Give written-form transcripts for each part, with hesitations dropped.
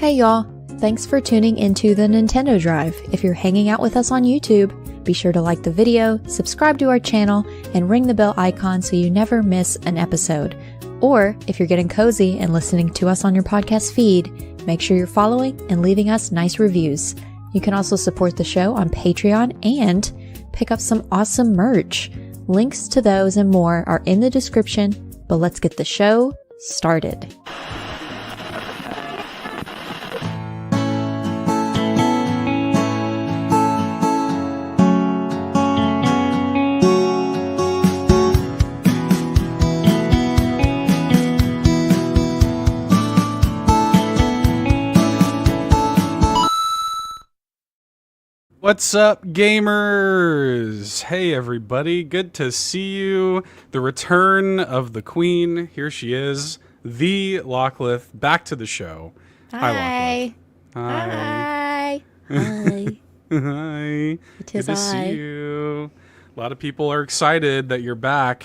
Hey y'all, thanks for tuning into the Nintendo Drive. If you're hanging out with us on YouTube, be sure to like the video, subscribe to our channel, and ring the bell icon so you never miss an episode. Or, if you're getting cozy and listening to us on your podcast feed, make sure you're following and leaving us nice reviews. You can also support the show on Patreon and pick up some awesome merch. Links to those and more are in the description, but let's get the show started. What's up, gamers? Hey, everybody. Good to see you. The return of the queen. Here she is, the Lockleth, back to the show. Hi. Lockleth. Hi. Hi. Hi. It is Good to see you. A lot of people are excited that you're back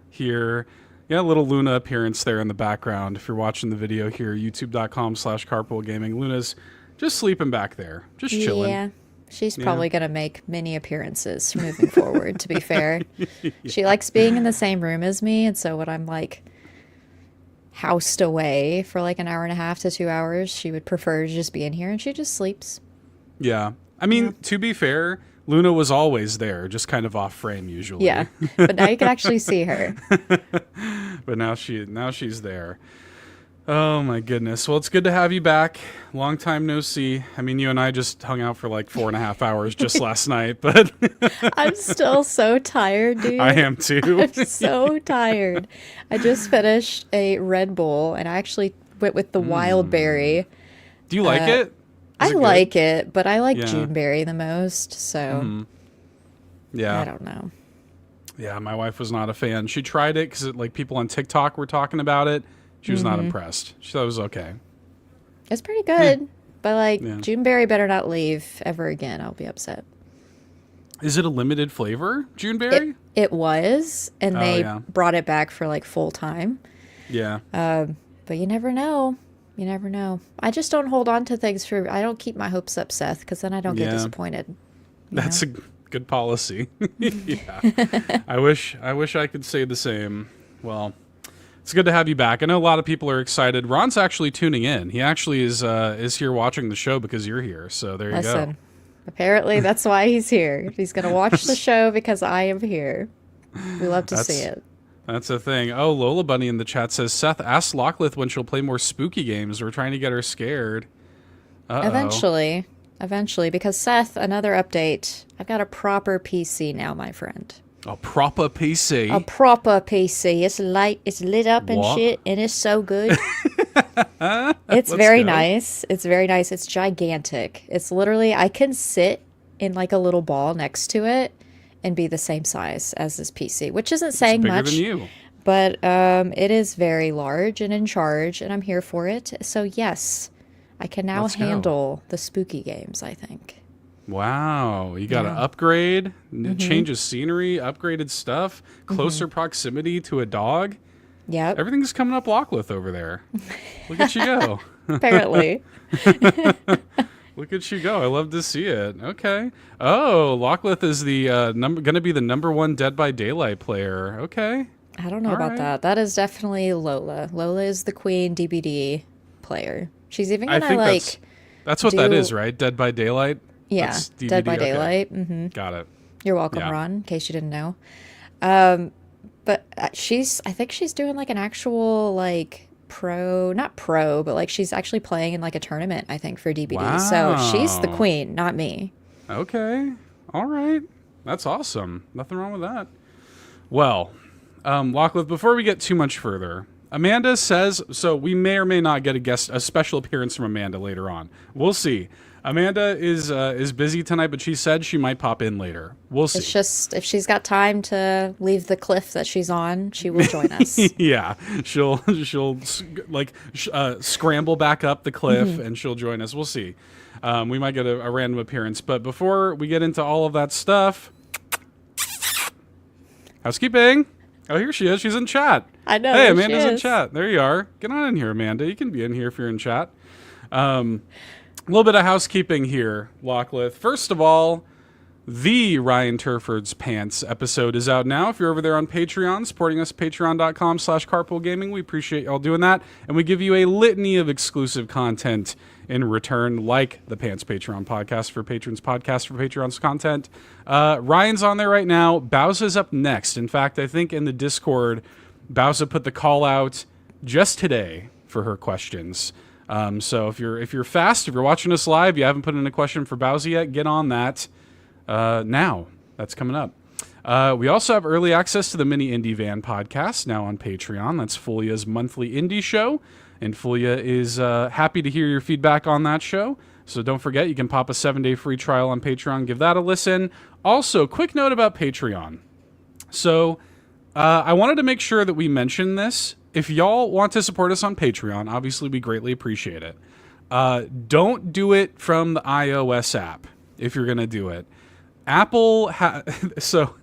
here. Yeah, a little Luna appearance there in the background. If you're watching the video here, youtube.com/carpoolgaming. Luna's just sleeping back there, just chilling. Yeah. She's probably going to make many appearances moving forward, to be fair. Yeah. She likes being in the same room as me, and so when I'm, like, housed away for, like, an hour and a half to 2 hours, she would prefer to just be in here, and she just sleeps. Yeah. I mean, to be fair, Luna was always there, just kind of off frame usually. Yeah, but now you can actually see her. But now she's there. Oh my goodness. Well, it's good to have you back. Long time no see. I mean, you and I just hung out for like 4.5 hours just last night, but I'm still so tired, dude. I am too. I'm so tired. I just finished a Red Bull and I actually went with the wild berry. Do you like it? I like it, but I like June berry the most, so yeah. I don't know. Yeah, my wife was not a fan. She tried it because like people on TikTok were talking about it. She was not impressed. She thought it was okay. It's pretty good. But, like, Juneberry better not leave ever again. I'll be upset. Is it a limited flavor, Juneberry? It was. And they brought it back for, like, full time. Yeah. But you never know. You never know. I just don't hold on to things for... I don't keep my hopes up, Seth, because then I don't get disappointed. That's a good policy. Yeah. I wish I could say the same. Well... It's good to have you back. I know a lot of people are excited. Ron's actually tuning in. He actually is here watching the show because you're here. So there you go. Apparently that's why he's here. He's going to watch the show because I am here. We love to see it. That's a thing. Oh, Lola Bunny in the chat says, Seth, ask Lockleth when she'll play more spooky games. We're trying to get her scared. Uh-oh. Eventually, because Seth, another update. I've got a proper PC now, my friend. A proper PC. A proper PC. It's light. It's lit up and shit, and it's so good. It's very nice. It's very nice. It's gigantic. It's literally, I can sit in like a little ball next to it and be the same size as this PC, which isn't saying much. It's bigger than you. But it is very large and in charge, and I'm here for it. So yes, I can now handle the spooky games, I think. Wow, you got to upgrade, change of scenery, upgraded stuff, closer proximity to a dog. Yep. Everything's coming up Lockleth over there. Look at you go. Apparently. Look at you go. I love to see it. Okay. Oh, Lockleth is the going to be the #1 Dead by Daylight player. Okay. I don't know about that. That is definitely Lola. Lola is the queen DBD player. She's even going to like... That's what that is, right? Dead by Daylight? Yeah, Dead by Daylight. Okay. Mm-hmm. Got it. You're welcome, Ron, in case you didn't know. But I think she's doing like an actual like not pro, but like she's actually playing in like a tournament, I think, for DBD. Wow. So she's the queen, not me. Okay. All right. That's awesome. Nothing wrong with that. Well, Lockleth, before we get too much further, Amanda says, so we may or may not get a special appearance from Amanda later on. We'll see. Amanda is busy tonight, but she said she might pop in later. We'll see. It's just if she's got time to leave the cliff that she's on, she will join us. Yeah, she'll like scramble back up the cliff and she'll join us. We'll see. We might get a random appearance, but before we get into all of that stuff, housekeeping. Oh, here she is. She's in chat. I know. Hey, Amanda's in chat. There you are. Get on in here, Amanda. You can be in here if you're in chat. A little bit of housekeeping here, Locklith. First of all, the Ryan Turford's Pants episode is out now. If you're over there on Patreon, supporting us at patreon.com/carpoolgaming, we appreciate y'all doing that. And we give you a litany of exclusive content in return, like the Pants Patreon podcast for patrons, podcast for Patreon's content. Ryan's on there right now. Bowsa's up next. In fact, I think in the Discord, Bowsa put the call out just today for her questions. So if you're fast, if you're watching us live, you haven't put in a question for Bowsa yet, get on that. Now that's coming up. We also have early access to the Mini Indie Van podcast now on Patreon. That's Fulia's monthly indie show, and Fulia is happy to hear your feedback on that show. So don't forget, you can pop a 7-day free trial on Patreon. Give that a listen. Also, quick note about Patreon. So I wanted to make sure that we mention this. If y'all want to support us on Patreon, obviously we greatly appreciate it. Don't do it from the iOS app if you're going to do it. Apple, so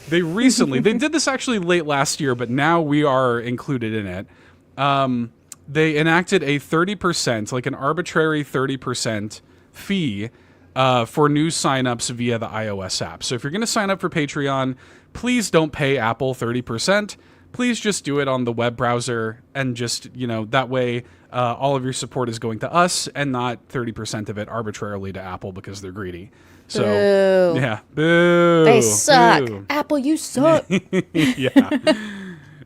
they did this actually late last year, but now we are included in it. They enacted a 30%, like an arbitrary 30% fee for new signups via the iOS app. So if you're going to sign up for Patreon, please don't pay Apple 30%. Please just do it on the web browser, and just, that way all of your support is going to us and not 30% of it arbitrarily to Apple because they're greedy. So, boo. Yeah, boo. They suck. Boo. Apple, you suck. Yeah.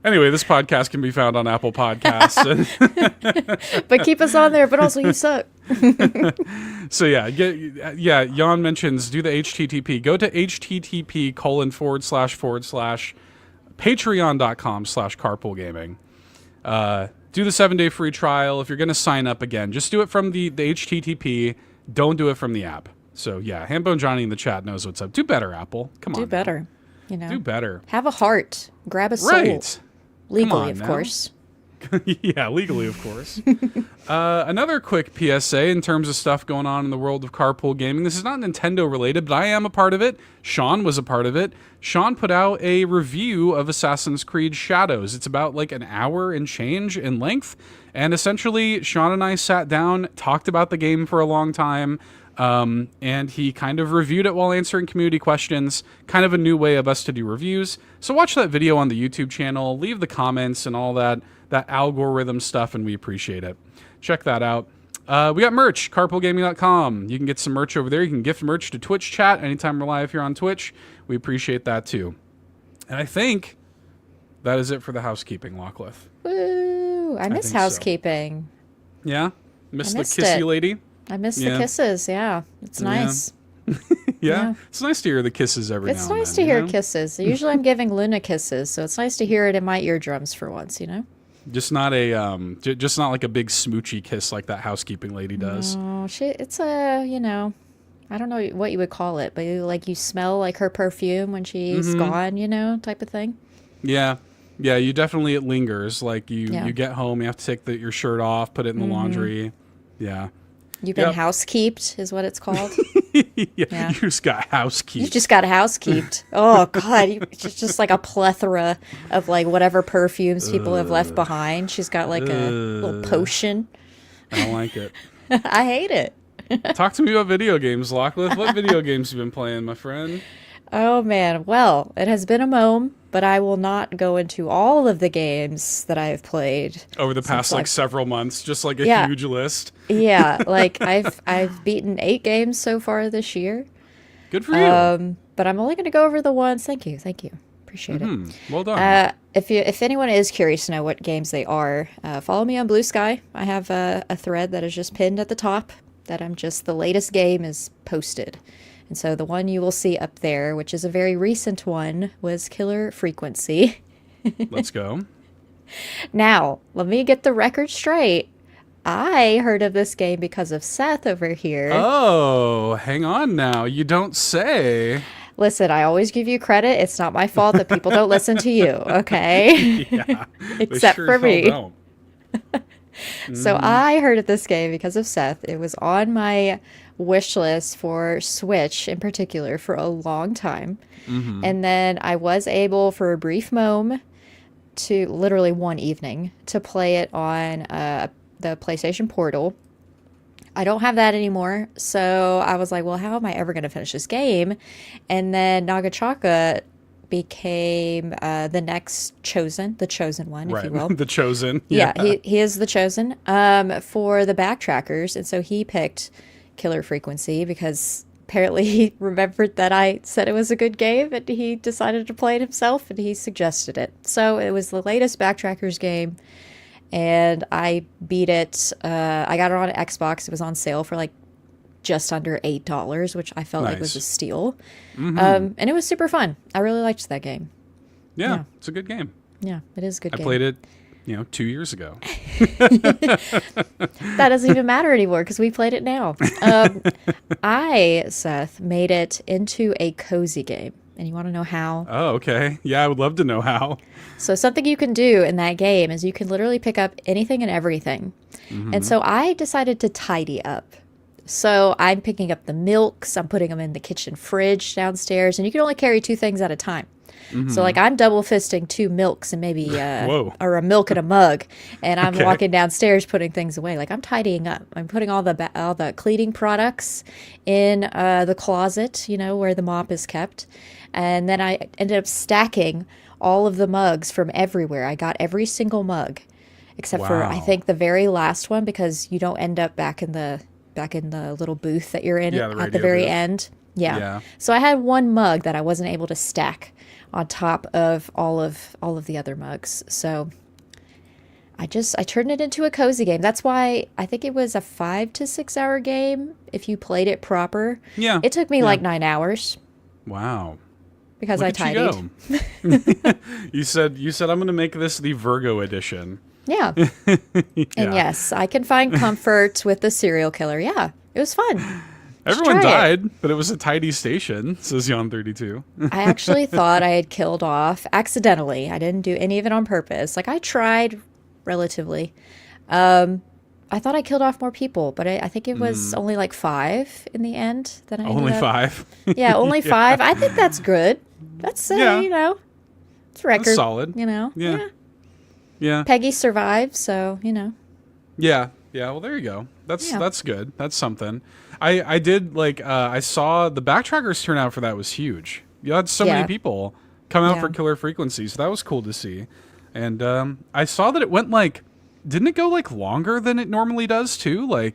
Anyway, this podcast can be found on Apple Podcasts. But keep us on there, but also you suck. So Jan mentions do the HTTP. Go to http:// patreon.com/carpoolgaming. Do the 7-day free trial. If you're going to sign up again, just do it from the HTTP. Don't do it from the app. So yeah, Hambone Johnny in the chat knows what's up. Do better, Apple. Come on. Do better. Do better. Have a heart. Grab a soul. Right. Legally, of course. Yeah, legally, of course. Another quick PSA in terms of stuff going on in the world of carpool gaming. This is not Nintendo related, but I am a part of it. Sean was a part of it. Sean put out a review of Assassin's Creed Shadows. It's about like an hour and change in length. And essentially, Sean and I sat down, talked about the game for a long time. And he kind of reviewed it while answering community questions, kind of a new way of us to do reviews. So watch that video on the YouTube channel, leave the comments and all that algorithm stuff, and we appreciate it. Check that out. We got merch, carpoolgaming.com. You can get some merch over there. You can gift merch to Twitch chat anytime we're live here on Twitch. We appreciate that too. And I think that is it for the housekeeping, Locklith. Woo! I miss housekeeping. So. Yeah? Miss the kissy lady? I miss the kisses, yeah. It's nice. Yeah. It's nice to hear the kisses every now and then. It's nice to hear kisses. Usually I'm giving Luna kisses, so it's nice to hear it in my eardrums for once, Just not just not like a big smoochy kiss like that housekeeping lady does. Oh, it's a, I don't know what you would call it, but like you smell like her perfume when she's gone, type of thing. Yeah. Yeah, it lingers. Like you get home, you have to take your shirt off, put it in the laundry. Yeah. You've been housekeeped is what it's called. Yeah. You just got housekeeped. You just got housekeeped. Oh, God. It's just like a plethora of like whatever perfumes people have left behind. She's got like a little potion. I don't like it. I hate it. Talk to me about video games, Locklith. What video games have you been playing, my friend? Oh, man. Well, it has been a moment, but I will not go into all of the games that I have played over the past several months, just like a huge list. Yeah, like I've beaten 8 games so far this year. Good for you. But I'm only going to go over the ones. Thank you. Appreciate it. Well done. If anyone is curious to know what games they are, follow me on Blue Sky. I have a thread that is just pinned at the top that the latest game is posted. And so the one you will see up there, which is a very recent one, was Killer Frequency. Let's go. Now, let me get the record straight. I heard of this game because of Seth over here. Oh, hang on now. You don't say. Listen, I always give you credit. It's not my fault that people don't listen to you, okay? Yeah. Except for me. So I heard of this game because of Seth. It was on my wish list for Switch in particular for a long time. And then I was able for a brief moment to literally one evening to play it on the PlayStation Portal. I don't have that anymore. So I was like, well, how am I ever going to finish this game? And then Nagachaka became the next chosen, the chosen one, if you will. The chosen. Yeah, he is the chosen for the backtrackers. And so he picked Killer Frequency because apparently he remembered that I said it was a good game and he decided to play it himself and he suggested it. So it was the latest backtrackers game and I beat it. I got it on Xbox. It was on sale for like just under $8, which I felt like was a steal. And it was super fun. I really liked that game. Yeah, it's a good game. Yeah, it is a good game. I played it, 2 years ago. That doesn't even matter anymore because we played it now. Seth, made it into a cozy game. And you want to know how? Oh, okay. Yeah, I would love to know how. So something you can do in that game is you can literally pick up anything and everything. And so I decided to tidy up. So I'm picking up the milks, I'm putting them in the kitchen fridge downstairs, and you can only carry 2 things at a time. So like I'm double fisting 2 milks and maybe or a milk in a mug, and I'm walking downstairs putting things away. Like I'm tidying up. I'm putting all the cleaning products in the closet, where the mop is kept, and then I ended up stacking all of the mugs from everywhere. I got every single mug, except for I think the very last one because you don't end up back in the little booth that you're in at the very end. Yeah. So I had one mug that I wasn't able to stack on top of all of the other mugs. So I turned it into a cozy game. That's why I think it was a 5 to 6 hour game if you played it proper. Yeah. It took me like 9 hours. Wow. Because Look I tidied. You said I'm going to make this the Virgo edition. Yeah. And yes, I can find comfort with the serial killer. Yeah. It was fun. Everyone died, but it was a tidy station, says Yon32. I actually thought I had killed off accidentally. I didn't do any of it on purpose. Like I tried relatively. I thought I killed off more people, but I think it was only like 5 in the end that I Only 5? Yeah, only 5. I think that's good. That's, it's a record. That's solid. Yeah. Peggy survived, so, Yeah. Yeah, well, there you go. That's good. That's something. I did, I saw the backtrackers turnout for that was huge. You had so many people come out for Killer Frequency, so that was cool to see. And I saw that it went, didn't it go, longer than it normally does, too?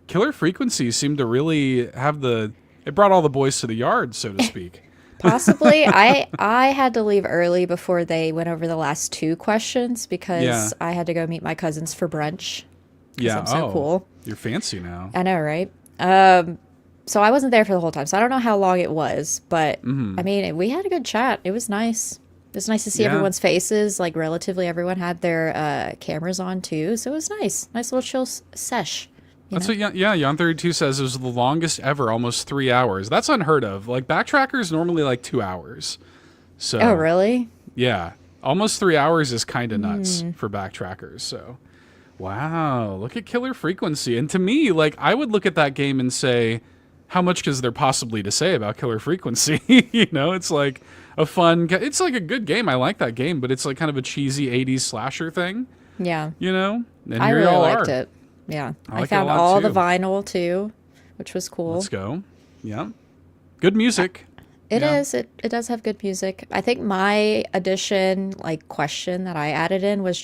Killer Frequency seemed to really have it brought all the boys to the yard, so to speak. Possibly. I had to leave early before they went over the last 2 questions because I had to go meet my cousins for brunch. Yeah. I'm so cool. You're fancy now. I know, right? So I wasn't there for the whole time, so I don't know how long it was, but I mean, we had a good chat. It was nice. It was nice to see everyone's faces. Relatively everyone had their cameras on too, so it was nice. Nice little chill sesh. That's what, Yon32 says it was the longest ever, almost 3 hours. That's unheard of. Backtrackers normally 2 hours. So. Oh, really? Yeah. Almost 3 hours is kind of nuts for backtrackers, so. Wow, look at Killer Frequency. And to me, I would look at that game and say, how much is there possibly to say about Killer Frequency? It's a fun, it's a good game. I like that game, but it's kind of a cheesy 80s slasher thing. Yeah. And I really liked it. Yeah. I found all the vinyl too, which was cool. Let's go. Yeah. Good music. It is. It does have good music. I think my addition, question that I added in was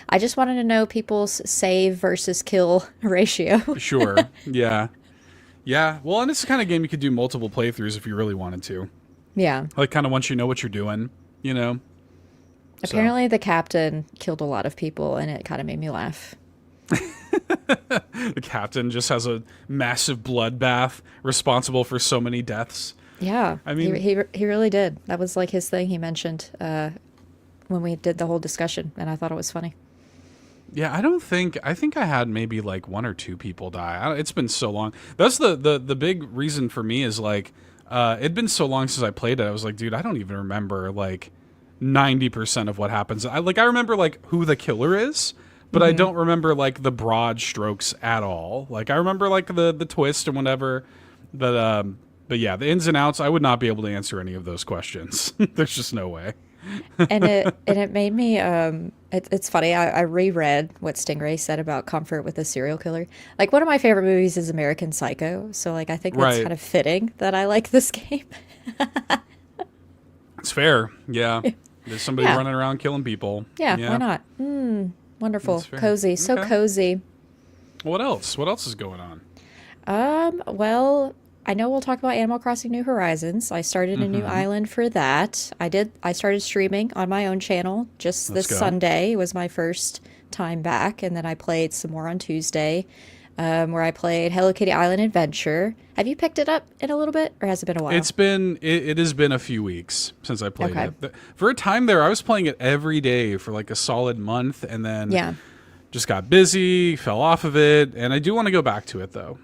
I just wanted to know people's save versus kill ratio. Sure. Yeah. Yeah. Well, and it's the kind of game you could do multiple playthroughs if you really wanted to. Yeah. Kind of once you know what you're doing, Apparently the captain killed a lot of people and it kind of made me laugh. The captain just has a massive bloodbath responsible for so many deaths. Yeah, I mean, he really did. That was his thing he mentioned when we did the whole discussion, and I thought it was funny. Yeah, I think I had maybe 1 or 2 people die. It's been so long. That's the big reason for me is it'd been so long since I played it. I was like, dude, I don't even remember 90% of what happens. I remember who the killer is, but I don't remember the broad strokes at all. I remember the twist and whatever, but yeah, the ins and outs, I would not be able to answer any of those questions. There's just no way. And it made me it's funny. I reread what Stingray said about comfort with a serial killer. Like, one of my favorite movies is American Psycho, so like I think that's kind of fitting that I like this game. It's fair. Yeah. There's somebody running around killing people. Yeah, why not? Wonderful. Cozy. So cozy. What else? What else is going on? Well, I know we'll talk about Animal Crossing New Horizons. I started a new island for that. I started streaming on my own channel just this Sunday. It was my first time back, and then I played some more on Tuesday, where I played Hello Kitty Island Adventure. Have you picked it up in a little bit, or has it been a while? It has been a few weeks since I played it. For a time there, I was playing it every day for like a solid month, and then just got busy, fell off of it, and I do want to go back to it though.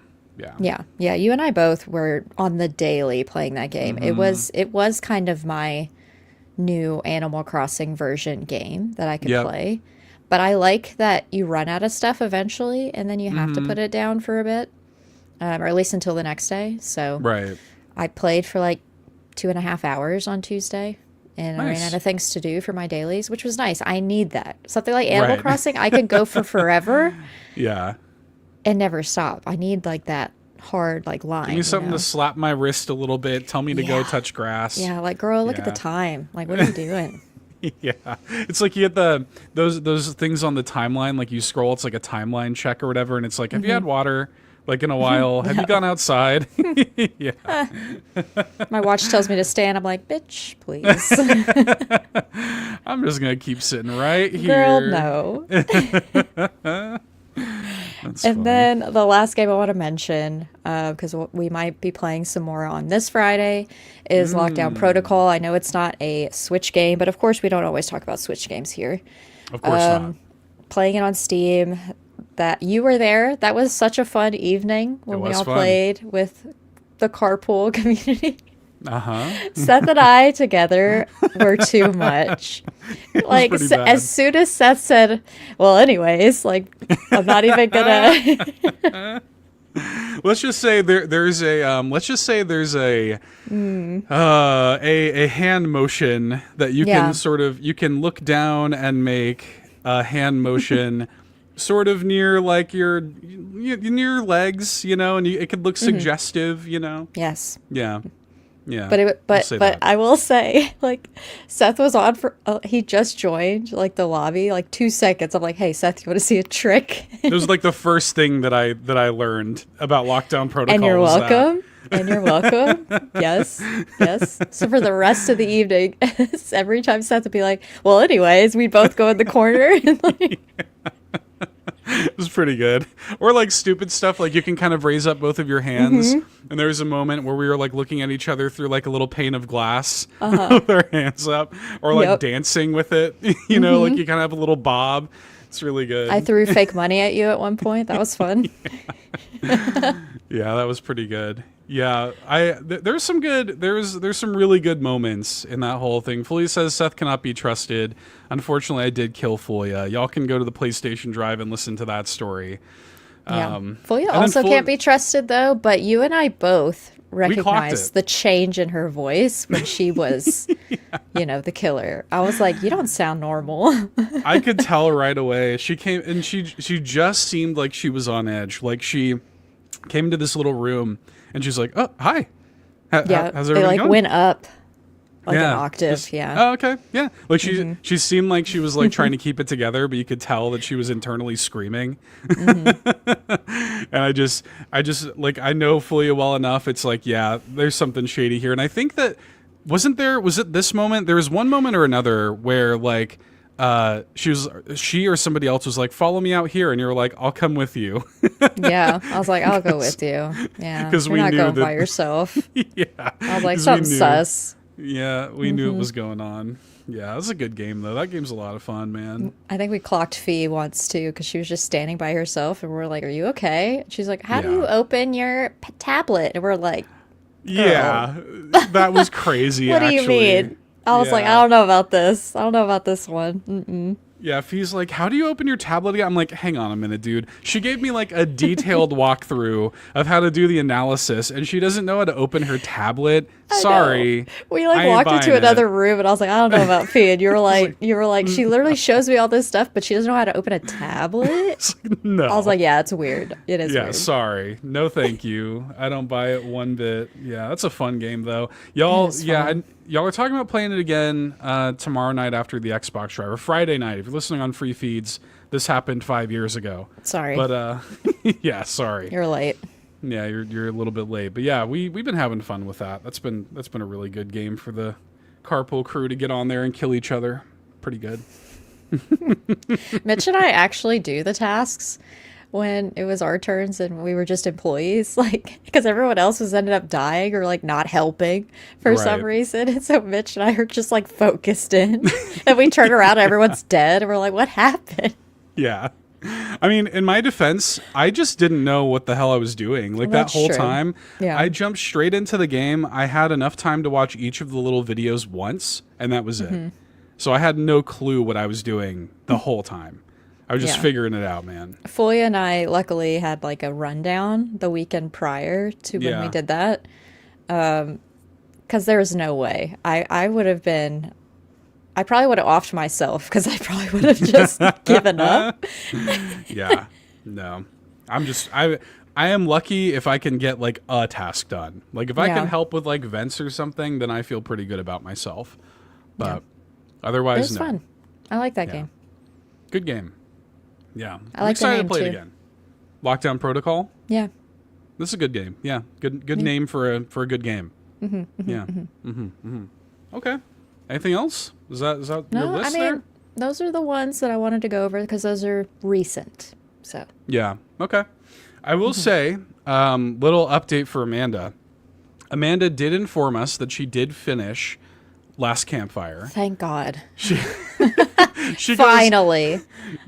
Yeah. You and I both were on the daily playing that game. It was kind of my new Animal Crossing version game that I could play. But I like that you run out of stuff eventually, and then you have to put it down for a bit, or at least until the next day. So I played for like 2.5 hours on Tuesday, and I ran out of things to do for my dailies, which was nice. I need that. Something like Animal Crossing, I could go for forever. And never stop. I need like that hard like line. Give me something to slap my wrist a little bit. Tell me to go touch grass. Yeah, like, girl, look at the time. Like, what are you doing? It's like you get those things on the timeline. Like you scroll, it's like a timeline check or whatever, and it's like, have you had water like in a while? Have you gone outside? My watch tells me to stand. I'm like, bitch, please. I'm just gonna keep sitting right here. Girl, no. And then the last game I want to mention, because we might be playing some more on this Friday, is Lockdown Protocol. I know it's not a Switch game, but of course we don't always talk about Switch games here. Of course not. Playing it on Steam. That you were there. That was such a fun evening when we all played with the carpool community. Seth and I together were too much. Like, as soon as Seth said, well, anyways, like, I'm not even gonna. Let's just say there's a a hand motion that you can you can look down and make a hand motion sort of near like near your legs, and it could look suggestive, Yes. Yeah, but I will say, like, Seth was on for he just joined like the lobby, like 2 seconds. I'm like, hey Seth, you want to see a trick? It was like the first thing that I learned about Lockdown Protocol. And you're welcome. And you're welcome. Yes. So for the rest of the evening, every time Seth would be like, well, anyways, we'd both go in the corner and like. It was pretty good. Or like stupid stuff, like you can kind of raise up both of your hands, and there was a moment where we were like looking at each other through like a little pane of glass with our hands up, or like dancing with it, like you kind of have a little bob. It's really good. I threw fake money at you at one point. That was fun. Yeah, that was pretty good. Yeah, there's some really good moments in that whole thing. Fulia says Seth cannot be trusted. Unfortunately, I did kill Fulia. Y'all can go to the PlayStation Drive and listen to that story. Fulia also can't be trusted though, but you and I both recognized the change in her voice when she was, the killer. I was like, you don't sound normal. I could tell right away. She came and she just seemed like she was on edge. Like she came into this little room and she's like, "Oh, hi. How's everything going?" Went up like an octave. Oh, okay. Yeah. Like she seemed like she was like trying to keep it together, but you could tell that she was internally screaming. And I just like, I know Fulia well enough. It's like, yeah, there's something shady here. And I think that was it this moment? There was one moment or another where like, she or somebody else was like, "Follow me out here," and you were like, "I'll come with you." Yeah, I was like, "I'll go with you." Yeah, because you're not going by yourself. Yeah, I was like, something sus. Yeah, we knew it was going on. Yeah, it was a good game though. That game's a lot of fun, man. I think we clocked Fee once too because she was just standing by herself, and we're like, "Are you okay?" And she's like, "How do you open your tablet?" And we're like, "Yeah, that was crazy." What do you mean? I was like, I don't know about this. I don't know about this one. Yeah, Fee's like, how do you open your tablet again? I'm like, hang on a minute, dude. She gave me like a detailed walkthrough of how to do the analysis, and she doesn't know how to open her tablet. Sorry. We like walked into another room, and I was like, I don't know about Fee. And you were like, she literally shows me all this stuff, but she doesn't know how to open a tablet. No. I was like, yeah, it's weird. It is weird. Yeah, sorry. No, thank you. I don't buy it one bit. Yeah, that's a fun game though. Y'all, y'all are talking about playing it again tomorrow night after the Xbox drive, or Friday night. If you're listening on free feeds, this happened 5 years ago. Sorry. But yeah, sorry. You're late. Yeah, you're a little bit late. But yeah, we've been having fun with that. That's been a really good game for the carpool crew to get on there and kill each other. Pretty good. Mitch and I actually do the tasks when it was our turns and we were just employees, like, because everyone else was ended up dying or like not helping for some reason. And so Mitch and I are just like focused in, and we turn around and everyone's dead, and we're like, what happened? Yeah. I mean, in my defense, I just didn't know what the hell I was doing. Like that whole time, I jumped straight into the game. I had enough time to watch each of the little videos once, and that was it. So I had no clue what I was doing the whole time. I was just figuring it out, man. Foya and I luckily had like a rundown the weekend prior to when we did that. Because there was no way. I would have been... I probably would have offed myself because I probably would have just given up. Yeah. No. I am lucky if I can get like a task done. Like if I can help with like vents or something, then I feel pretty good about myself. But otherwise, it's fun. I like that game. Good game. Yeah. I'm excited to play it again. Lockdown Protocol? Yeah. This is a good game. Yeah. Good name for a good game. Okay. Anything else? Is that your list there? Those are the ones that I wanted to go over because those are recent. So yeah, okay. I will say, little update for Amanda. Amanda did inform us that she did finish Last Campfire. Thank God. She finally.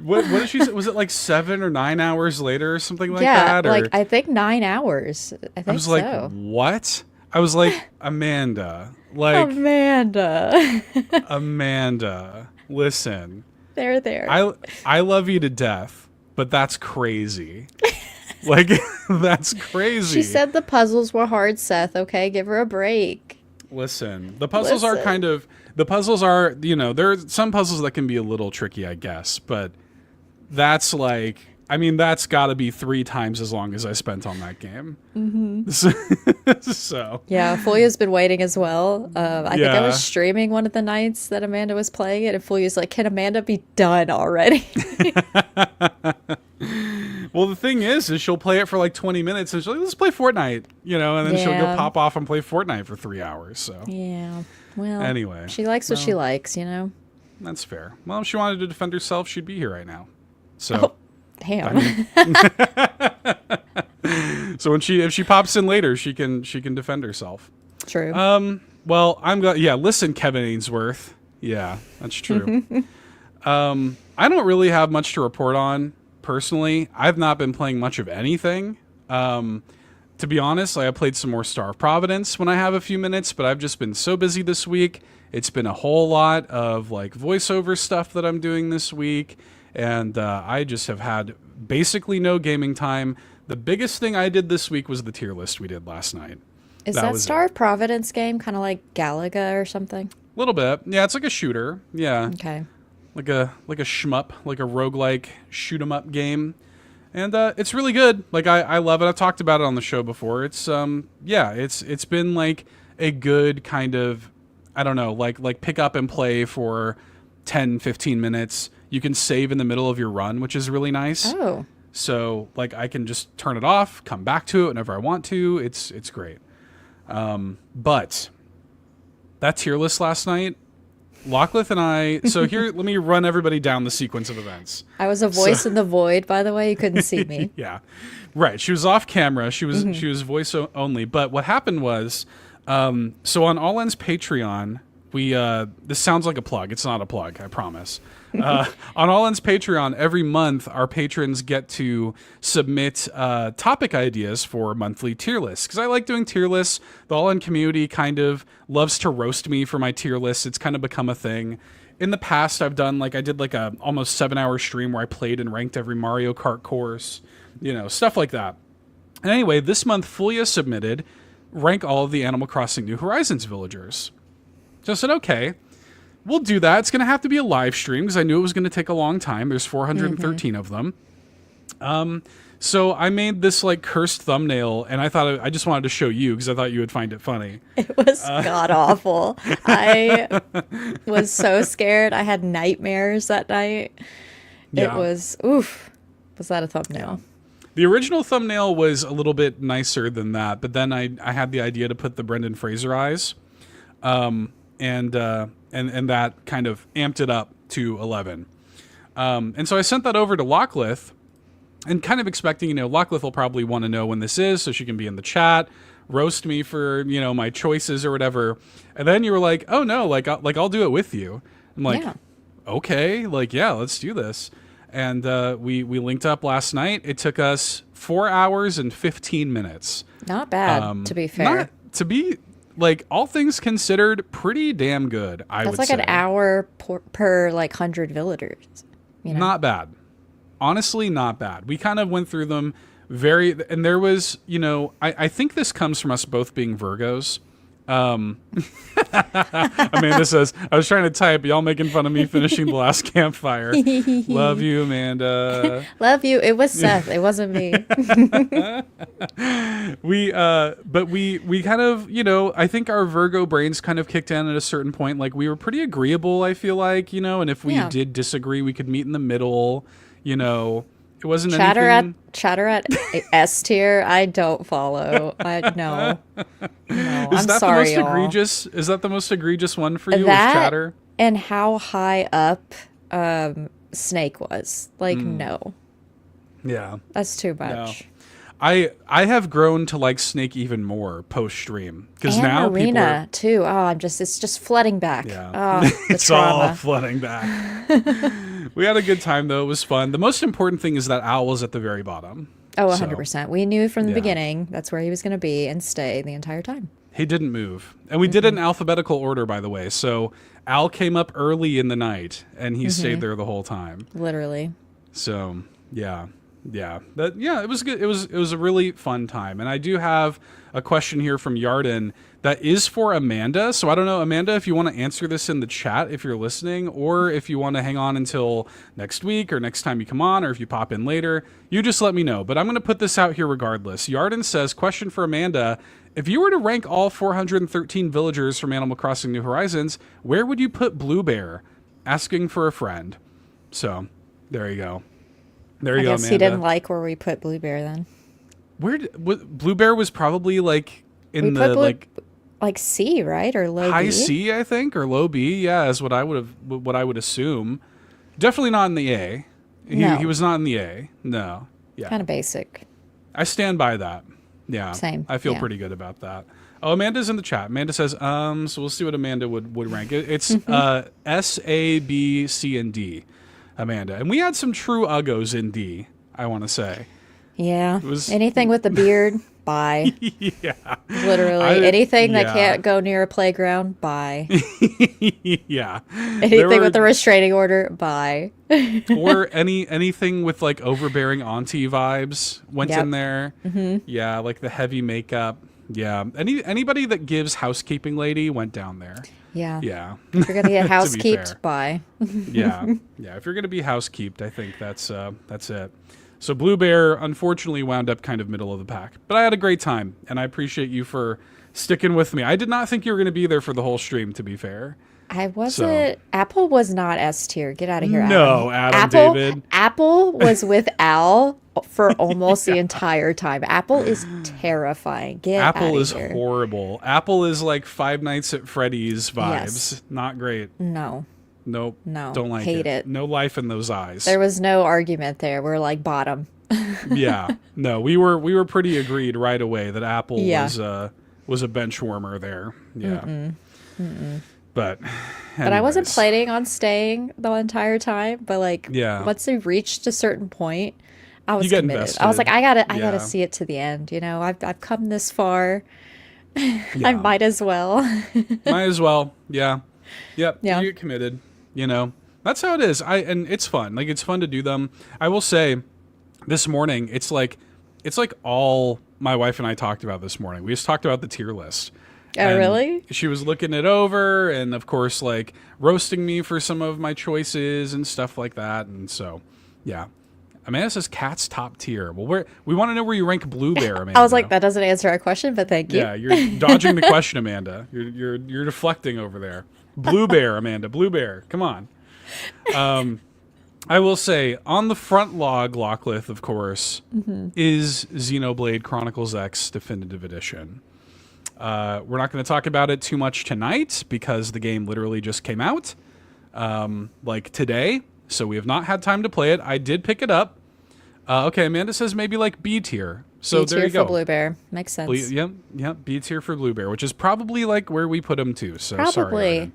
What did she say? Was it like 7 or 9 hours later or something like that? Yeah, like I think 9 hours. I was like, what? I was like, Amanda. Like Amanda, listen. There. I love you to death, but that's crazy. Like that's crazy. She said the puzzles were hard, Seth. Okay, give her a break. Listen, the puzzles are there are some puzzles that can be a little tricky, I guess, but that's like, I mean, that's got to be 3 times as long as I spent on that game. So yeah, Foya's been waiting as well. I think I was streaming one of the nights that Amanda was playing it, and Foya's like, "Can Amanda be done already?" Well, the thing is she'll play it for like 20 minutes, and she'll like, let's play Fortnite, and then she'll go pop off and play Fortnite for 3 hours. So yeah, well, anyway, she likes what she likes, That's fair. Well, if she wanted to defend herself, she'd be here right now. So. Oh. Damn. So if she pops in later, she can defend herself. True. Well, I'm glad. Yeah, listen, Kevin Ainsworth. Yeah, that's true. I don't really have much to report on personally. I've not been playing much of anything. To be honest, I played some more Star of Providence when I have a few minutes, but I've just been so busy this week. It's been a whole lot of like voiceover stuff that I'm doing this week. And I just have had basically no gaming time. The biggest thing I did this week was the tier list we did last night. Is that Star of Providence game kind of like Galaga or something? A little bit. Yeah, it's like a shooter. Yeah. Okay. Like a shmup, like a roguelike shoot 'em up game. And it's really good. Like I love it. I've talked about it on the show before. It's it's been like a good kind of, I don't know, like pick up and play for 10, 15 minutes. You can save in the middle of your run, which is really nice. Oh. So like I can just turn it off, come back to it whenever I want to. It's great. But that tier list last night, Lachlan and I, so here, let me run everybody down the sequence of events. I was a voice in the void, by the way. You couldn't see me. Yeah. Right. She was off camera. She was voice only. But what happened was, so on All Ends Patreon, we this sounds like a plug. It's not a plug, I promise. On All Ends Patreon, every month our patrons get to submit topic ideas for monthly tier lists. Because I like doing tier lists. The All End community kind of loves to roast me for my tier lists. It's kind of become a thing. in the past I've done I did a almost 7-hour stream where I played and ranked every Mario Kart course, stuff like that. And anyway, this month Fulia submitted rank all of the Animal Crossing New Horizons villagers. So I said, okay, we'll do that. It's going to have to be a live stream because I knew it was going to take a long time. There's 413 of them. So I made this cursed thumbnail, and I just wanted to show you because I thought you would find it funny. It was god awful. I was so scared. I had nightmares that night. Yeah. It was, oof. Was that a thumbnail? Yeah. The original thumbnail was a little bit nicer than that, but then I had the idea to put the Brendan Fraser eyes, and that kind of amped it up to 11. And so I sent that over to Locklith, and kind of expecting, Locklith will probably want to know when this is so she can be in the chat, roast me for, my choices or whatever. And then you were like, oh no, I'll do it with you. I'm like, yeah. Okay, yeah, let's do this. And we linked up last night. It took us 4 hours and 15 minutes. Not bad, to be fair. To be, all things considered, pretty damn good, I would say. That's an hour per 100 villagers. Not bad. Honestly, not bad. We kind of went through them and there was, I think this comes from us both being Virgos. Amanda says, I was trying to type, y'all making fun of me finishing the last campfire. Love you, Amanda. Love you. It was Seth. It wasn't me. We kind of, I think our Virgo brains kind of kicked in at a certain point. We were pretty agreeable, I feel like, and if we did disagree, we could meet in the middle. It wasn't anything. Chatter at S tier. I don't follow. No. I'm sorry, y'all. Is that the most egregious one for you? That, was chatter? And how high up Snake was. No. Yeah. That's too much. No. I have grown to like Snake even more post stream because now Marina too. Oh, it's just flooding back. Yeah, it's trauma. all flooding back. We had a good time though. It was fun. The most important thing is that Owl was at the very bottom. Oh, 100%. We knew from the beginning that's where he was going to be and stay the entire time. He didn't move, and we did it in alphabetical order, by the way. So Al came up early in the night, and he stayed there the whole time. Literally. So yeah. It was good. It was a really fun time. And I do have a question here from Yarden that is for Amanda. So I don't know, Amanda, if you want to answer this in the chat if you're listening, or if you want to hang on until next week or next time you come on, or if you pop in later, you just let me know. But I'm going to put this out here regardless. Yarden says, question for Amanda. If you were to rank all 413 villagers from Animal Crossing New Horizons, where would you put Blue Bear? Asking for a friend. So there you go. There you go, Amanda. I guess he didn't like where we put Blue Bear then. Blue Bear was probably in like C, right? Or low high B? C, I think, or low B. Yeah, is what I would assume. Definitely not in the A. He was not in the A. No. Yeah. Kind of basic. I stand by that. Yeah. Same. I feel pretty good about that. Oh, Amanda's in the chat. Amanda says, so we'll see what Amanda would rank. It's S, A, B, C, and D. Amanda. And we had some true uggos in D, I want to say. Yeah. Anything with a beard, bye. Yeah. Literally. Anything that can't go near a playground, bye. Yeah. Anything with a restraining order, bye. Or anything with overbearing auntie vibes went in there. Mm-hmm. Yeah, the heavy makeup. Yeah. Anybody that gives housekeeping lady went down there. Yeah. Yeah. If you're going to get housekeeped, bye. Yeah. If you're going to be housekeeped, I think that's it. So Blue Bear unfortunately wound up kind of middle of the pack, but I had a great time and I appreciate you for sticking with me. I did not think you were going to be there for the whole stream, to be fair. I wasn't. Apple was not S tier. Get out of here, No, David. Apple was with Al for almost the entire time. Apple is terrifying. Apple is horrible. Apple is like Five Nights at Freddy's vibes. Yes. Not great. No. Nope. No. Don't like Hate it. No life in those eyes. There was no argument there. We're bottom. Yeah. No, we were pretty agreed right away that Apple was a bench warmer there. Yeah. But I wasn't planning on staying the entire time. But once they reached a certain point, I was committed. Invested. I was like, I gotta see it to the end. I've come this far. I might as well. Might as well. Yeah. Yep. Yeah. You get committed. You know, that's how it is. And it's fun. Like, it's fun to do them. I will say, this morning, it's like all my wife and I talked about this morning. We just talked about the tier list. Oh, really? She was looking it over and, of course, like, roasting me for some of my choices and stuff like that. And so, yeah. Amanda says cat's top tier. Well, we want to know where you rank Blue Bear, Amanda. I was like, that doesn't answer our question, but thank you. Yeah, you're dodging the question, Amanda. You're deflecting over there. Blue Bear, Amanda. Blue Bear. Come on. I will say, on the front log, Locklith, of course, is Xenoblade Chronicles X Definitive Edition. We're not going to talk about it too much tonight because the game literally just came out, like today. So we have not had time to play it. I did pick it up. Okay, Amanda says maybe like B tier. So there you go. B tier for Blue Bear. Makes sense. Yep. B tier for Blue Bear, which is probably like where we put him too. So probably. Sorry,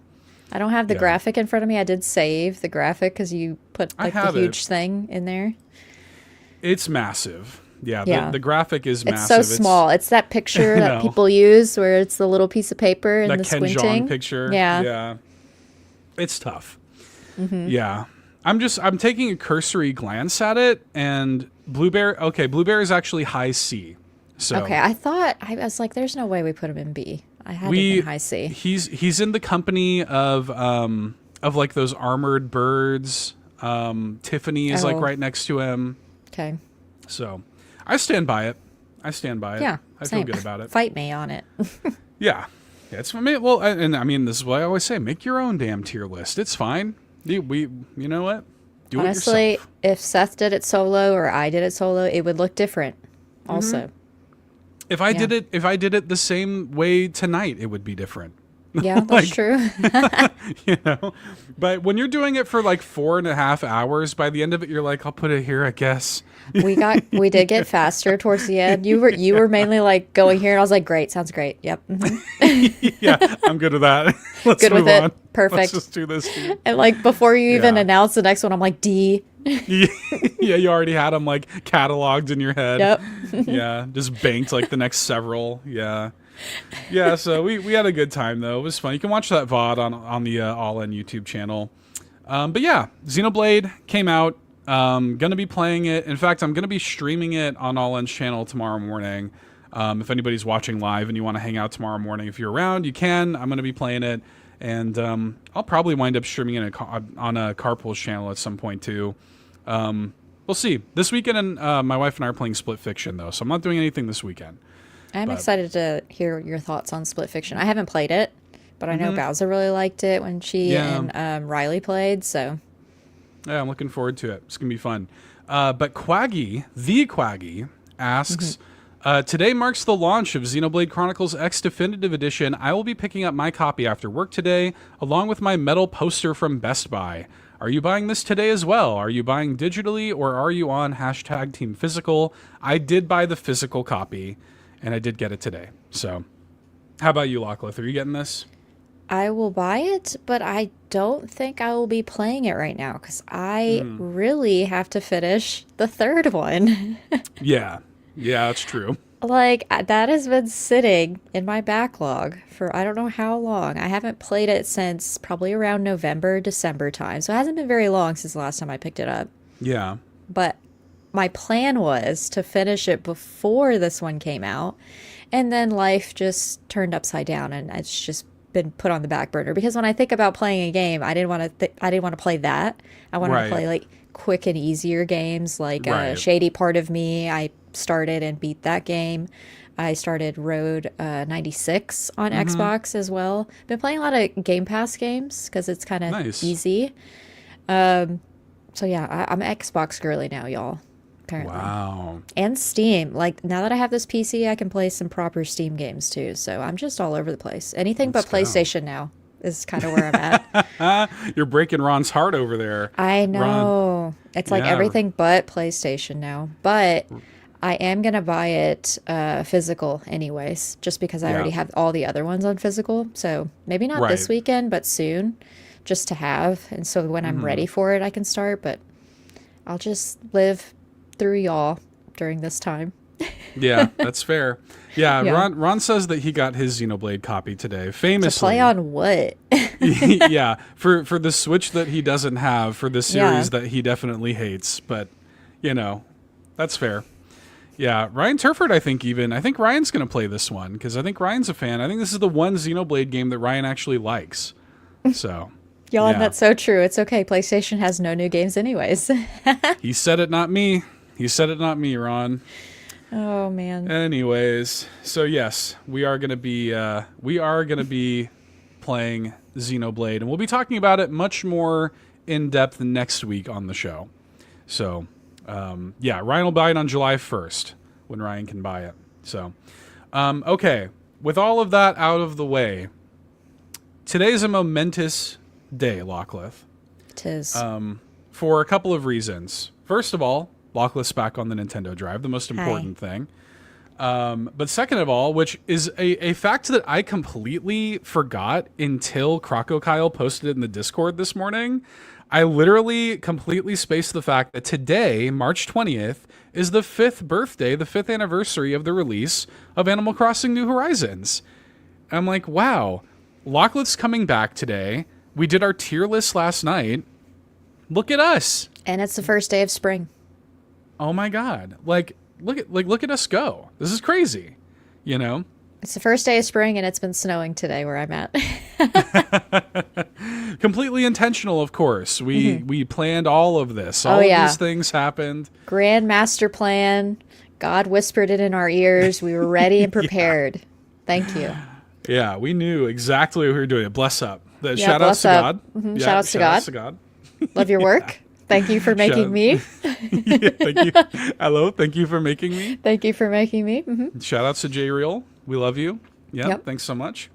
I don't have the graphic in front of me. I did save the graphic because you put like the huge thing in there. It's massive. Yeah. The graphic is massive. It's so small. It's that picture that people use where it's the little piece of paper and the squinting. That Ken Jeong picture. Yeah. It's tough. Yeah. I'm taking a cursory glance at it, and Blue Bear is actually high C. So okay, I was like, there's no way we put him in B. I had him in high C. He's in the company of like those armored birds. Tiffany is like right next to him. Okay. So I stand by it. Yeah, I feel good about it. Fight me on it. Yeah, it's for me. Well, and I mean, this is what I always say: make your own damn tier list. It's fine. You know what? Do Honestly, it yourself. If Seth did it solo or I did it solo, it would look different. Also, if I did it the same way tonight, it would be different. Yeah, that's true. You know, but when you're doing it for like 4.5 hours, by the end of it, you're like, I'll put it here, I guess. We did get faster towards the end. You were mainly like going here, and I was like, great, sounds great. Yep. Yeah, I'm good with that. Let's good move with on. It. Perfect. Let's just do this. Dude. And like before you even announce the next one, I'm like D. Yeah, you already had them like cataloged in your head. Yep. Yeah, just banked like the next several. Yeah, so we had a good time though. It was fun. You can watch that VOD on the All In YouTube channel. But yeah, Xenoblade came out. Gonna be playing it. In fact, I'm gonna be streaming it on All In's channel tomorrow morning. If anybody's watching live and you want to hang out tomorrow morning, if you're around, you can. I'm gonna be playing it, and I'll probably wind up streaming it on a Carpool's channel at some point too. We'll see. This weekend, and my wife and I are playing Split Fiction though, so I'm not doing anything this weekend. I'm excited to hear your thoughts on Split Fiction. I haven't played it, but I know Bowser really liked it when she and Riley played, so. Yeah, I'm looking forward to it. It's going to be fun. But the Quaggy, asks, today marks the launch of Xenoblade Chronicles X Definitive Edition. I will be picking up my copy after work today, along with my metal poster from Best Buy. Are you buying this today as well? Are you buying digitally, or are you on #TeamPhysical? I did buy the physical copy, and I did get it today. So, how about you, Locklith? Are you getting this? I will buy it, but I don't think I will be playing it right now because I really have to finish the third one. Yeah, that's true. Like, that has been sitting in my backlog for I don't know how long. I haven't played it since probably around November, December time. So it hasn't been very long since the last time I picked it up. Yeah. But my plan was to finish it before this one came out. And then life just turned upside down, and it's just been put on the back burner. Because when I think about playing a game, I didn't want to play that. I wanted to play like quick and easier games, like Shady Part of Me. I started and beat that game. I started Road 96 on Xbox as well. Been playing a lot of Game Pass games because it's kind of easy. So yeah, I'm Xbox girly now, y'all. Apparently. Wow. And Steam. Like, now that I have this PC, I can play some proper Steam games too. So I'm just all over the place. Anything but PlayStation now is kind of where I'm at. You're breaking Ron's heart over there. I know. Ron. It's like everything but PlayStation now. But I am going to buy it physical anyways, just because I already have all the other ones on physical. So maybe not this weekend, but soon, just to have. And so when I'm ready for it, I can start. But I'll just live through y'all during this time. Yeah, that's fair. Yeah, Yeah. Ron says that he got his Xenoblade copy today, To famously. play on what? Yeah, for the Switch that he doesn't have, for the series Yeah. that he definitely hates. But, that's fair. Yeah, Ryan Turford, I think Ryan's going to play this one because I think Ryan's a fan. I think this is the one Xenoblade game that Ryan actually likes. So, Y'all, yeah. and that's so true. It's okay. PlayStation has no new games anyways. He said it, not me. He said it, not me, Ron. Oh, man. Anyways, so yes, we are gonna be playing Xenoblade, and we'll be talking about it much more in depth next week on the show. So, Ryan will buy it on July 1st when Ryan can buy it. So, okay, with all of that out of the way, today's a momentous day, Lockleth. It is. For a couple of reasons. First of all, Lockleth's back on the Nintendo Drive, the most important thing. But second of all, which is a fact that I completely forgot until Crocokyle posted it in the Discord this morning. I literally completely spaced the fact that today, March 20th, is the 5th anniversary of the release of Animal Crossing New Horizons. And I'm like, wow, Lockleth's coming back today. We did our tier list last night. Look at us. And it's the first day of spring. Oh my God. Look at us go. This is crazy. It's the first day of spring, and it's been snowing today where I'm at. Completely intentional, of course. We planned all of this. All of these things happened. Grand master plan. God whispered it in our ears. We were ready and prepared. Thank you. Yeah, we knew exactly what we were doing. Bless up. Shout outs to God. Yeah, shout outs to God. Love your work. Thank you for making me. Thank you. Hello. Thank you for making me. Thank you for making me. Mm-hmm. Shout outs to J Real. We love you. Yep. Thanks so much.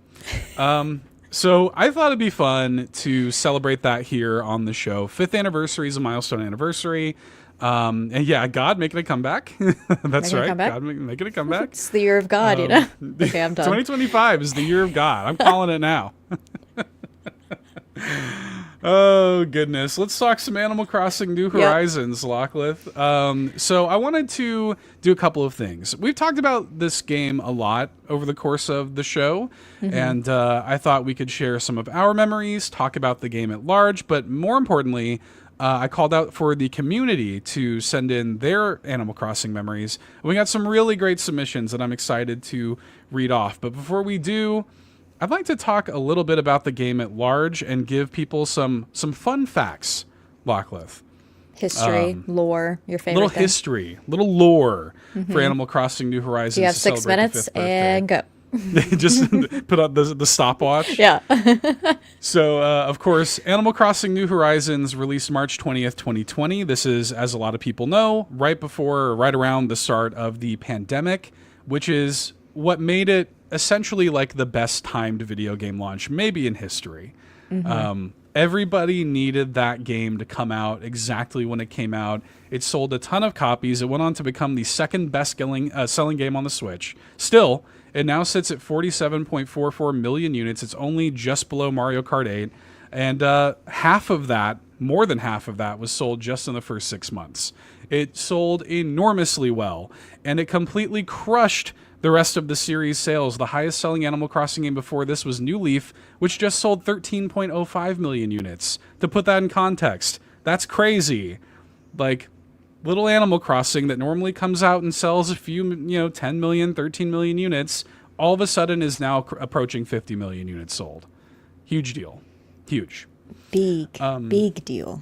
So I thought it'd be fun to celebrate that here on the show. 5th anniversary is a milestone anniversary. And God making a comeback. That's right. God making a comeback. It's the year of God, Okay, I'm done. 2025 is the year of God. I'm calling it now. Oh, goodness. Let's talk some Animal Crossing New Horizons, Lockleth. So I wanted to do a couple of things. We've talked about this game a lot over the course of the show, and I thought we could share some of our memories, talk about the game at large, but more importantly, I called out for the community to send in their Animal Crossing memories. We got some really great submissions that I'm excited to read off. But before we do, I'd like to talk a little bit about the game at large and give people some fun facts, Lockleth. History, lore, your favorite little thing. History, little lore for Animal Crossing New Horizons. So you have to 6 minutes and go. Just put on the stopwatch. Yeah. So, of course, Animal Crossing New Horizons released March 20th, 2020. This is, as a lot of people know, right around the start of the pandemic, which is what made it essentially like the best timed video game launch maybe in history. Everybody needed that game to come out exactly when it came out. It sold a ton of copies. It went on to become the second best selling game on the Switch. Still, it now sits at 47.44 million units. It's only just below Mario Kart 8. And more than half of that was sold just in the first 6 months. It sold enormously well, and it completely crushed the rest of the series sales. The highest selling Animal Crossing game before this was New Leaf, which just sold 13.05 million units. To put that in context, that's crazy. Like, little Animal Crossing that normally comes out and sells a few, 10 million, 13 million units, all of a sudden is now approaching 50 million units sold. Huge deal. Huge. Big deal.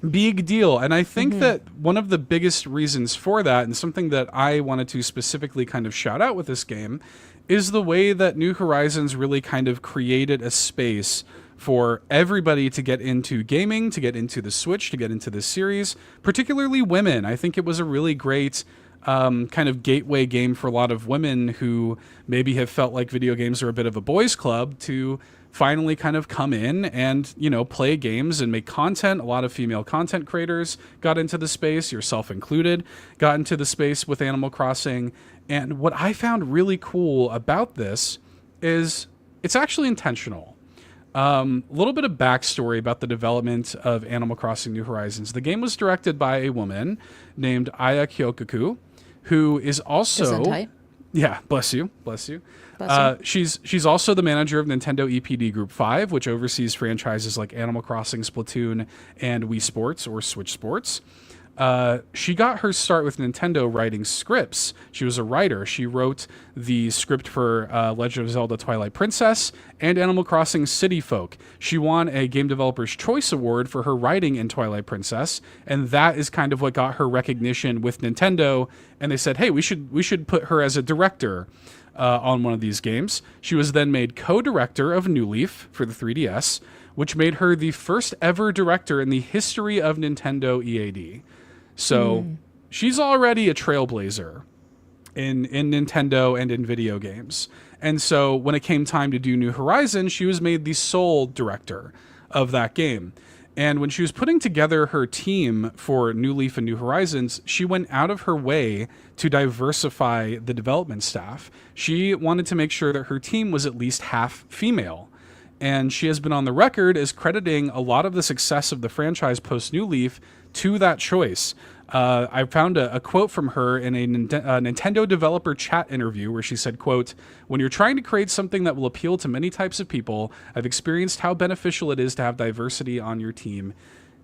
Big deal. And I think that one of the biggest reasons for that, and something that I wanted to specifically kind of shout out with this game, is the way that New Horizons really kind of created a space for everybody to get into gaming, to get into the Switch, to get into this series, particularly women. I think it was a really great kind of gateway game for a lot of women who maybe have felt like video games are a bit of a boys' club to finally kind of come in and, play games and make content. A lot of female content creators got into the space, yourself included, got into the space with Animal Crossing. And what I found really cool about this is it's actually intentional. A little bit of backstory about the development of Animal Crossing New Horizons. The game was directed by a woman named Aya Kyokaku, who is also... Gesundheit. Yeah, bless you. Bless you. She's also the manager of Nintendo EPD Group 5, which oversees franchises like Animal Crossing, Splatoon, and Wii Sports or Switch Sports. She got her start with Nintendo writing scripts. She was a writer. She wrote the script for Legend of Zelda Twilight Princess and Animal Crossing City Folk. She won a Game Developer's Choice Award for her writing in Twilight Princess, and that is kind of what got her recognition with Nintendo. And they said, hey, we should put her as a director on one of these games. She was then made co-director of New Leaf for the 3DS, which made her the first ever director in the history of Nintendo EAD. So she's already a trailblazer in Nintendo and in video games. And so when it came time to do New Horizons, she was made the sole director of that game. And when she was putting together her team for New Leaf and New Horizons, she went out of her way to diversify the development staff. She wanted to make sure that her team was at least half female. And she has been on the record as crediting a lot of the success of the franchise post New Leaf to that choice. I found a quote from her in a Nintendo developer chat interview where she said, quote, "When you're trying to create something that will appeal to many types of people, I've experienced how beneficial it is to have diversity on your team,"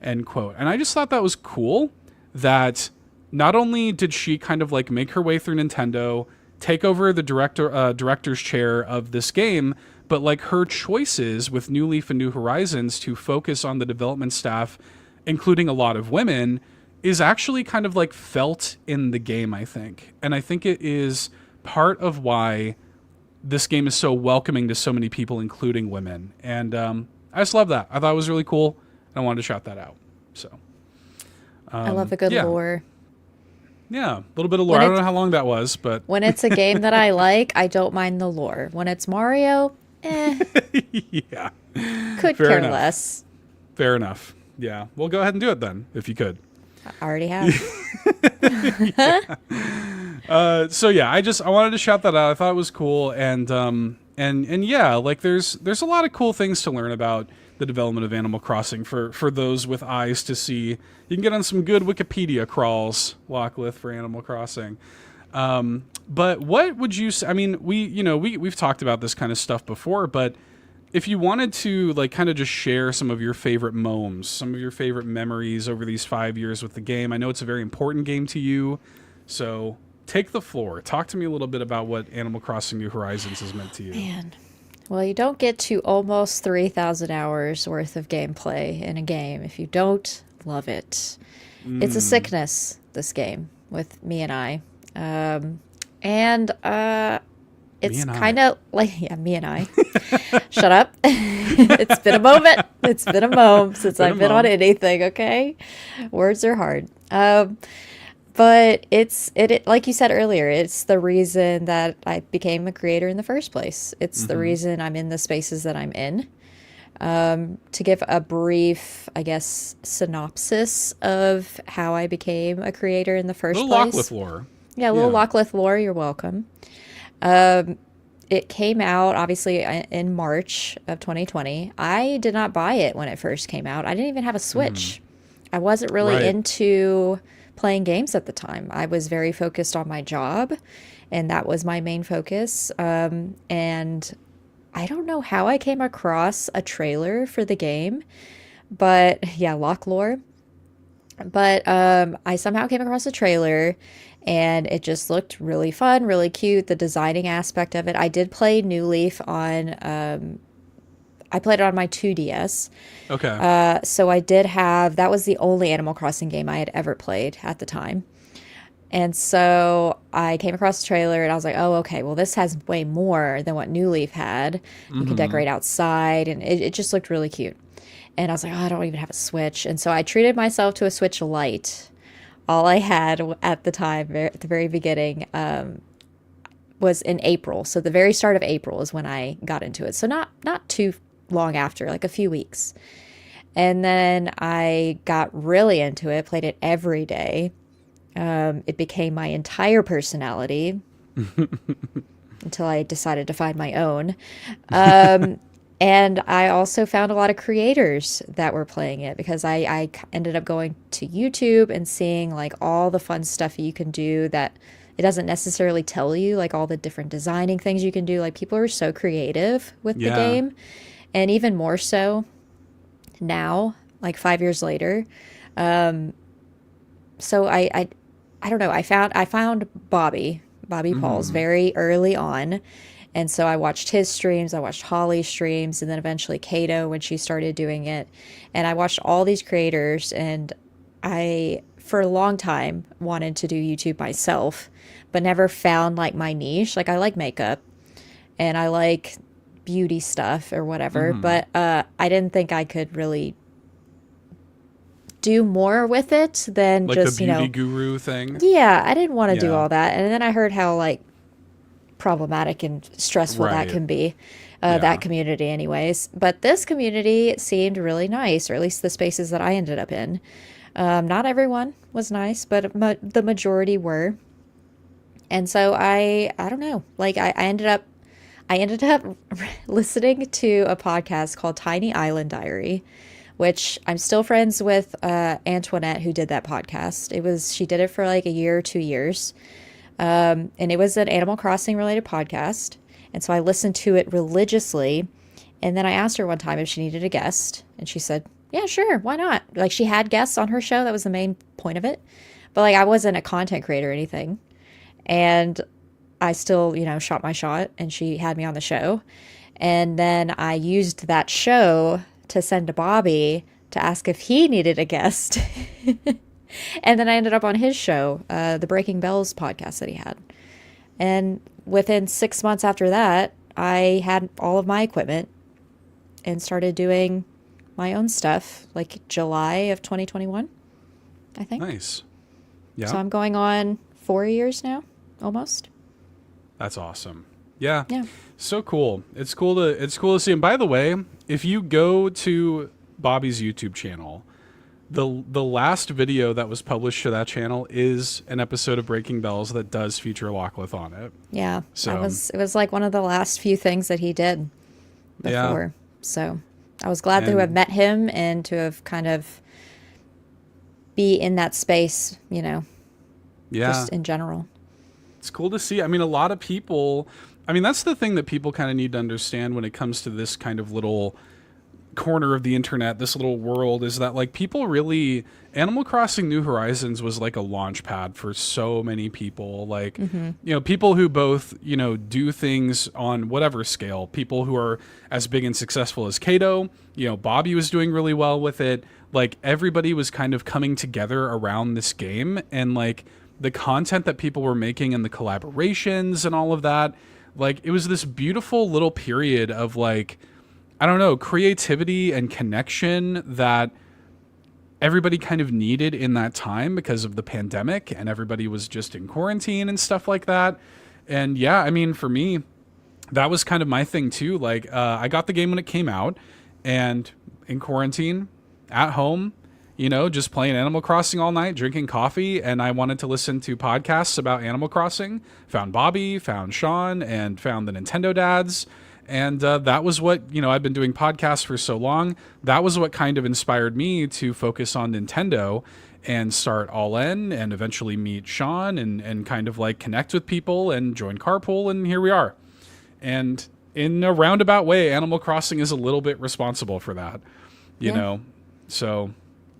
end quote. And I just thought that was cool that not only did she kind of like make her way through Nintendo, take over the director's chair of this game, but like her choices with New Leaf and New Horizons to focus on the development staff, including a lot of women, is actually kind of like felt in the game, I think. And I think it is part of why this game is so welcoming to so many people, including women. And I just love that. I thought it was really cool, and I wanted to shout that out. So I love a good lore. Yeah, a little bit of lore. I don't know how long that was, but... When it's a game that I like, I don't mind the lore. When it's Mario, yeah. Could Fair care enough. less. Fair enough. Yeah. Well, go ahead and do it then, if you could. I already have. So yeah, I wanted to shout that out. I thought it was cool, and yeah, like there's a lot of cool things to learn about the development of Animal Crossing for those with eyes to see. You can get on some good Wikipedia crawls, Locklith, for Animal Crossing. But what would you say? I mean, we've talked about this kind of stuff before, but if you wanted to like kind of just share some of your favorite momes, some of your favorite memories over these 5 years with the game, I know it's a very important game to you, so take the floor. Talk to me a little bit about what Animal Crossing New Horizons has meant to you. Man. Well, you don't get to almost 3,000 hours worth of gameplay in a game if you don't love it. It's a sickness, this game, with me and I. It's kind of like, yeah, me and I. Shut up. It's been a moment. It's been a moment since I've been on anything, okay? Words are hard. But it like you said earlier, it's the reason that I became a creator in the first place. It's the reason I'm in the spaces that I'm in. To give a brief, I guess, synopsis of how I became a creator in the first place. Little Locklith lore. Yeah, a little Locklith lore. You're welcome. It came out, obviously, in March of 2020. I did not buy it when it first came out. I didn't even have a Switch. I wasn't really into playing games at the time. I was very focused on my job, and that was my main focus. And I don't know how I came across a trailer for the game, but yeah, Lock lore. But I somehow came across a trailer, and it just looked really fun, really cute. The designing aspect of it. I did play New Leaf on... I played it on my 2DS. Okay. So I did have... That was the only Animal Crossing game I had ever played at the time. And so I came across the trailer, and I was like, oh, okay, well, this has way more than what New Leaf had. You can decorate outside, and it just looked really cute. And I was like, oh, I don't even have a Switch. And so I treated myself to a Switch Lite. All I had at the time, at the very beginning, was in April. So the very start of April is when I got into it. So not too long after, like a few weeks. And then I got really into it, played it every day. It became my entire personality until I decided to find my own. And I also found a lot of creators that were playing it because I ended up going to YouTube and seeing like all the fun stuff you can do that it doesn't necessarily tell you like all the different designing things you can do. Like people are so creative with the game, and even more so now, like 5 years later. So I don't know. I found Bobby Pauls very early on. And so I watched his streams, I watched Holly's streams, and then eventually Kato when she started doing it. And I watched all these creators, and I, for a long time, wanted to do YouTube myself, but never found like my niche. Like I like makeup and I like beauty stuff or whatever, but I didn't think I could really do more with it than like just, the beauty guru thing. Yeah, I didn't want to do all that. And then I heard how like problematic and stressful that can be, that community anyways. But this community seemed really nice, or at least the spaces that I ended up in. Not everyone was nice, but the majority were. And so I don't know, like I ended up listening to a podcast called Tiny Island Diary, which I'm still friends with Antoinette, who did that podcast. She did it for like a year or 2 years. And it was an Animal Crossing related podcast. And so I listened to it religiously. And then I asked her one time if she needed a guest. And she said, yeah, sure. Why not? Like she had guests on her show. That was the main point of it. But like I wasn't a content creator or anything. And I still, shot my shot, and she had me on the show. And then I used that show to send to Bobby to ask if he needed a guest. And then I ended up on his show, the Breaking Bells podcast that he had. And within 6 months after that, I had all of my equipment and started doing my own stuff, like July of 2021, I think. Nice. Yeah. So I'm going on 4 years now, almost. That's awesome. Yeah. Yeah. So cool. It's cool to see. And by the way, if you go to Bobby's YouTube channel, the last video that was published to that channel is an episode of Breaking Bells that does feature Lockleth on it. Yeah. So it was like one of the last few things that he did before. Yeah. So I was glad to have met him and to have kind of be in that space, just in general. It's cool to see. I mean, a lot of people, that's the thing that people kind of need to understand when it comes to this kind of little corner of the internet, this little world, is that like people really, Animal Crossing New Horizons was like a launch pad for so many people. Like, people who both, do things on whatever scale, people who are as big and successful as Kato, Bobby was doing really well with it. Like everybody was kind of coming together around this game, and like the content that people were making and the collaborations and all of that, like it was this beautiful little period of like, I don't know, creativity and connection that everybody kind of needed in that time because of the pandemic, and everybody was just in quarantine and stuff like that. And yeah, for me, that was kind of my thing too. Like, I got the game when it came out, and in quarantine at home, just playing Animal Crossing all night, drinking coffee, and I wanted to listen to podcasts about Animal Crossing. Found Bobby, found Sean, and found the Nintendo dads. And that was what, I've been doing podcasts for so long. That was what kind of inspired me to focus on Nintendo and start All In, and eventually meet Sean and kind of like connect with people and join Carpool, and here we are. And in a roundabout way, Animal Crossing is a little bit responsible for that, you know? So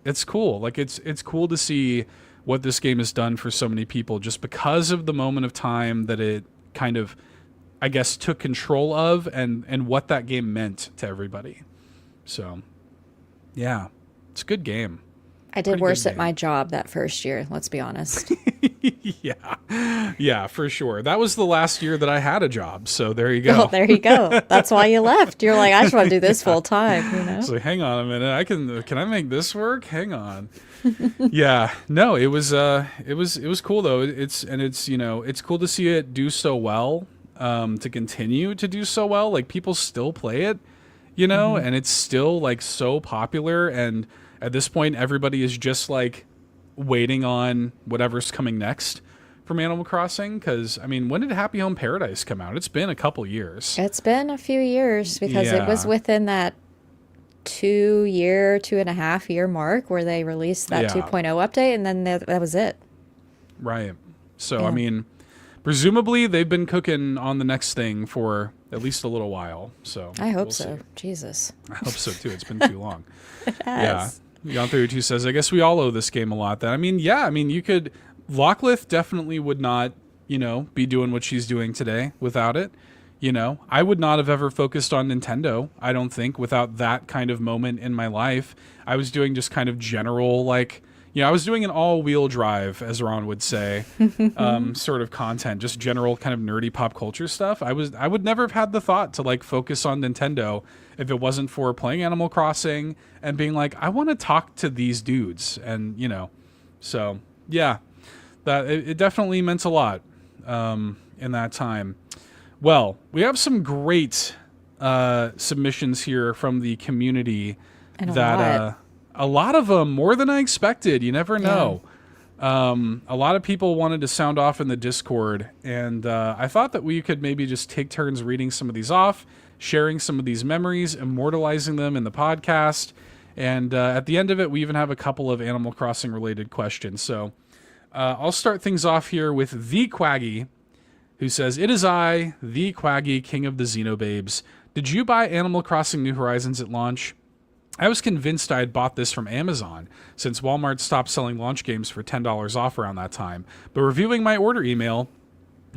it's cool. Like it's cool to see what this game has done for so many people just because of the moment of time that it kind of, I guess, took control of, and what that game meant to everybody. So, yeah, it's a good game. I did worse at my job that first year, let's be honest. Yeah, for sure. That was the last year that I had a job, so there you go. Oh, there you go. That's why you left. You're like, I just want to do this full time, So hang on a minute. Can I make this work? Hang on. Yeah. No, it was cool though. It's cool to see it do so well, to continue to do so well. Like people still play it, and it's still like so popular, and at this point, everybody is just like waiting on whatever's coming next from Animal Crossing. Because, when did Happy Home Paradise come out? It's been a couple years. It's been a few years because it was within that 2.5 year mark where they released that 2.0 update, and then that was it. Right. So, presumably they've been cooking on the next thing for at least a little while. So I hope so. See. Jesus. I hope so too. It's been too long. It has. Yeah. Yon32 says, I guess we all owe this game a lot then. I mean, yeah, you could, Locklith definitely would not, be doing what she's doing today without it. I would not have ever focused on Nintendo, I don't think, without that kind of moment in my life. I was doing just kind of general, I was doing an all-wheel drive, as Ron would say, sort of content, just general kind of nerdy pop culture stuff. I would never have had the thought to focus on Nintendo if it wasn't for playing Animal Crossing and being like, I want to talk to these dudes, and so yeah, that it definitely meant a lot in that time. Well, we have some great submissions here from the community. And a lot of them, more than I expected. You never know. Yeah. A lot of people wanted to sound off in the Discord, and I thought that we could maybe just take turns reading some of these off, sharing some of these memories, immortalizing them in the podcast, and at the end of it, we even have a couple of Animal Crossing related questions. So I'll start things off here with the Quaggy, who says, "It is I, the Quaggy, king of the Xenobabes. Did you buy Animal Crossing New Horizons at launch? I was convinced I had bought this from Amazon, since Walmart stopped selling launch games for $10 off around that time. But reviewing my order email,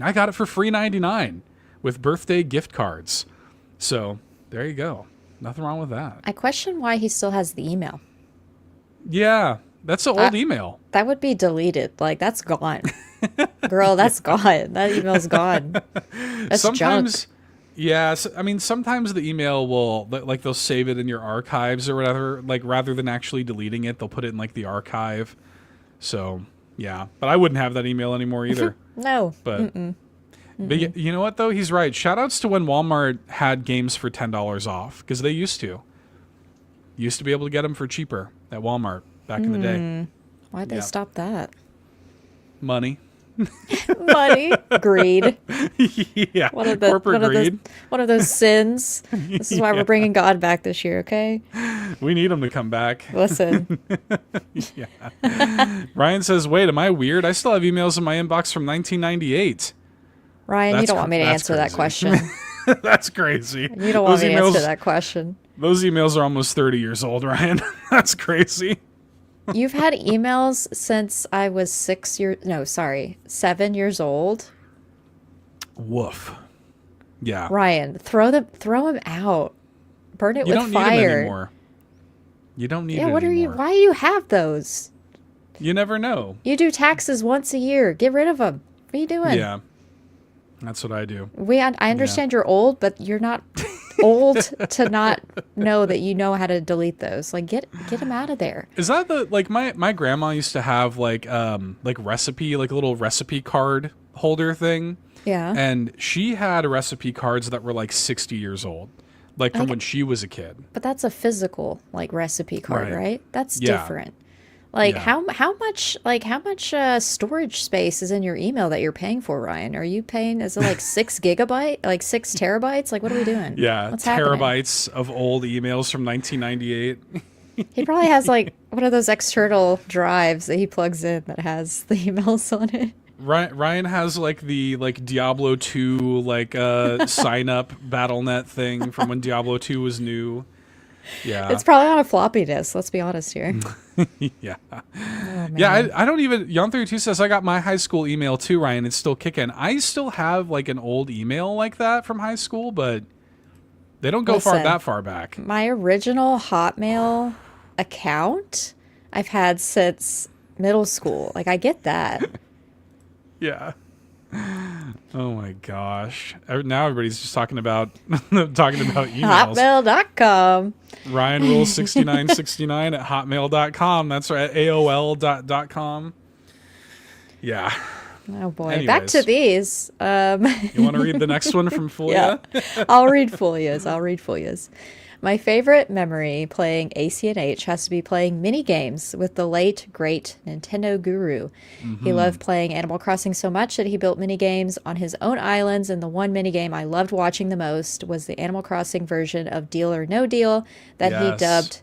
I got it for free $99 with birthday gift cards." So there you go. Nothing wrong with that. I question why he still has the email. Yeah, that's an old email. That would be deleted. That's gone. Girl, that's gone. That email's gone. That's sometimes, junk. Yeah, sometimes the email will, they'll save it in your archives or whatever, rather than actually deleting it, they'll put it in, the archive. So, yeah. But I wouldn't have that email anymore either. No. But, but you know what, though? He's right. Shout-outs to when Walmart had games for $10 off, because they used to. Used to be able to get them for cheaper at Walmart back in the day. Why'd they stop that? Money. Money, greed. Yeah, corporate greed. One of those sins. This is why we're bringing God back this year, okay? We need him to come back. Listen. Yeah. Ryan says, "Wait, am I weird? I still have emails in my inbox from 1998. Ryan, you don't want me to answer that question. That's crazy. You don't want me to answer that question. Those emails are almost 30 years old, Ryan. That's crazy. You've had emails since I was 7 years old. Woof. Yeah. Ryan, throw them out. Burn it with fire. You don't need them anymore. You don't need it anymore. Why do you have those? You never know. You do taxes once a year. Get rid of them. What are you doing? Yeah. That's what I do. I understand you're old, but you're not old to not know that you know how to delete those. Get them out of there. Is that my grandma used to have recipe, a little recipe card holder thing. Yeah. And she had recipe cards that were 60 years old, from when she was a kid. But that's a physical recipe card, right? That's different. Yeah. How much storage space is in your email that you're paying for, Ryan? Are you paying, is it 6 gigabyte, 6 terabytes? What are we doing? Yeah, what's terabytes of old emails from 1998. He probably has one of those external drives that he plugs in that has the emails on it. Ryan has the Diablo 2 sign up BattleNet thing from when Diablo 2 was new. Yeah. It's probably on a floppy disk, let's be honest here. Yeah. Oh, yeah, I don't even, Yon32 says, I got my high school email too, Ryan. It's still kicking. I still have an old email like that from high school, but they don't go that far back. My original Hotmail account I've had since middle school. I get that. Yeah. Oh my gosh. Now everybody's just talking about emails. Hotmail.com. Ryan rules 6969 at hotmail.com. That's right. AOL.com. Yeah. Oh boy. Anyways. Back to these. You want to read the next one from Fulia? Yeah. I'll read Fulia's. My favorite memory playing ACNH has to be playing mini games with the late, great Nintendo guru. Mm-hmm. He loved playing Animal Crossing so much that he built mini games on his own islands, and the one mini game I loved watching the most was the Animal Crossing version of Deal or No Deal that he dubbed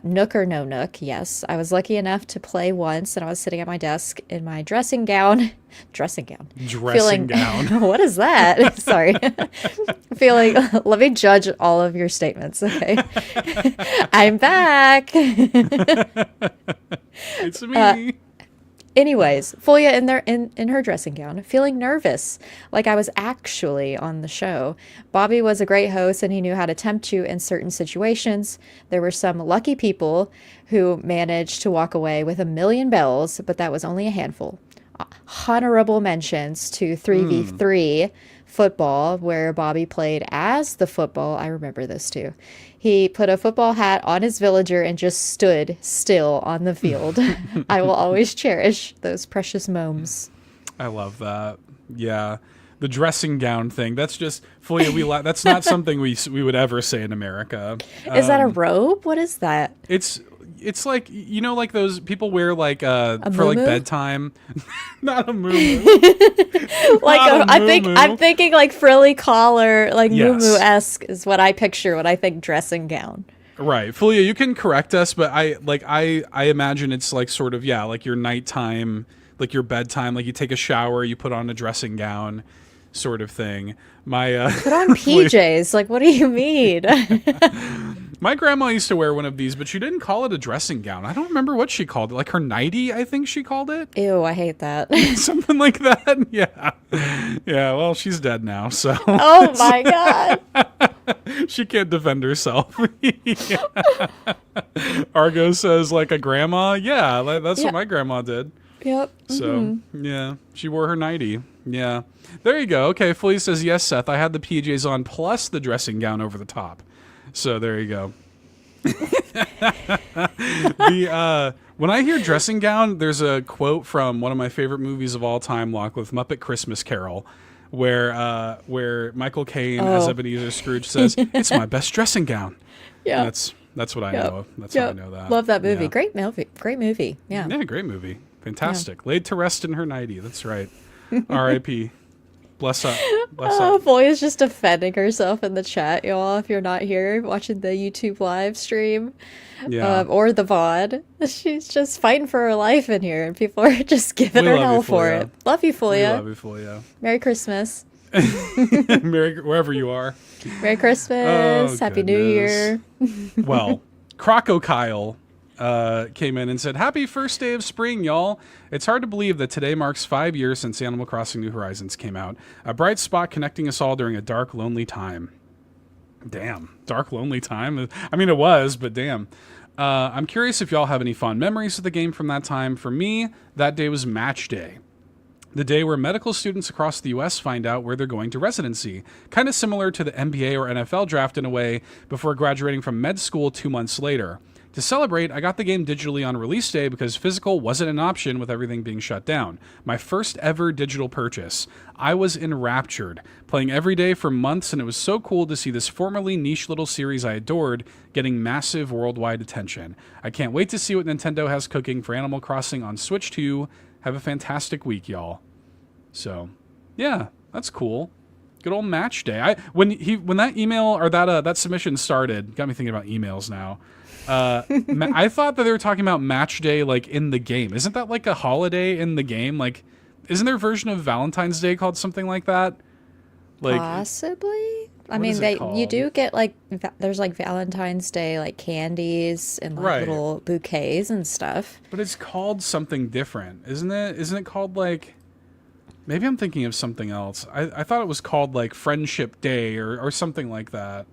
Nook or no Nook, yes. I was lucky enough to play once, and I was sitting at my desk in my dressing gown. Dressing gown. What is that? Sorry. Feeling, let me judge all of your statements, okay? I'm back. It's me. Anyways, Fulia in her dressing gown, feeling nervous, like I was actually on the show. Bobby was a great host, and he knew how to tempt you in certain situations. There were some lucky people who managed to walk away with 1,000,000 bells, but that was only a handful. Honorable mentions to 3v3 football, where Bobby played as the football. I remember this too. He put a football hat on his villager and just stood still on the field. I will always cherish those precious moments. I love that. Yeah. The dressing gown thing. That's just fully that's not something we would ever say in America. Is that a robe? What is that? It's like, you know, like those people wear like for muumuu? like bedtime. Not a muumuu. I'm thinking like frilly collar, like Yes. muumuu-esque is what I picture when I think dressing gown. Right. Fulia, you can correct us, but I imagine it's like sort of, yeah, like your nighttime, like your bedtime, like you take a shower, you put on a dressing gown sort of thing. Put on PJs. Like, what do you mean? My grandma used to wear one of these, but she didn't call it a dressing gown. I don't remember what she called it. Like her nightie, I think she called it. Ew, I hate that. Something like that. Yeah. Yeah, well, she's dead now, so. Oh my God. She can't defend herself. Argo says, like a grandma. Yeah, that's what my grandma did. Yep. So, yeah, she wore her nightie. Yeah. There you go. Okay, Felice says, yes, Seth, I had the PJs on plus the dressing gown over the top. So there you go. When I hear dressing gown, there's a quote from one of my favorite movies of all time, Lockwood, Muppet Christmas Carol, where Michael Caine as Ebenezer Scrooge says, "It's my best dressing gown." Yeah, that's what I know. That's how I know that. Love that movie. Yeah. Great movie. Yeah. Yeah, great movie. Fantastic. Laid to rest in her nightie. That's right. R.I.P. Bless up. Boy is just defending herself in the chat, y'all. If you're not here watching the YouTube live stream, or the VOD, she's just fighting for her life in here, and people are just giving her hell for it. Love you, Fulia. Love you, Fulia. Merry Christmas. Merry wherever you are. Merry Christmas. Happy New Year. Well, Croco Kyle came in and said, happy first day of spring, y'all. It's hard to believe that today marks 5 years since Animal Crossing New Horizons came out. A bright spot connecting us all during a dark, lonely time. Damn. Dark, lonely time? I mean, it was, but damn. I'm curious if y'all have any fond memories of the game from that time. For me, that day was match day. The day where medical students across the U.S. find out where they're going to residency. Kind of similar to the NBA or NFL draft in a way, before graduating from med school 2 months later. To celebrate, I got the game digitally on release day because physical wasn't an option with everything being shut down. My first ever digital purchase. I was enraptured, playing every day for months, and it was so cool to see this formerly niche little series I adored getting massive worldwide attention. I can't wait to see what Nintendo has cooking for Animal Crossing on Switch 2. Have a fantastic week, y'all. So, yeah, that's cool. Good old match day. When that email or that submission started, got me thinking about emails now. I thought that they were talking about match day like in the game. Isn't that like a holiday in the game? Like, isn't there a version of Valentine's Day called something like that? Like, possibly. I what mean, is it called? you do get like there's like Valentine's Day like candies and like Right. little bouquets and stuff. But it's called something different, isn't it? Isn't it called like? Maybe I'm thinking of something else. I thought it was called like Friendship Day or something like that.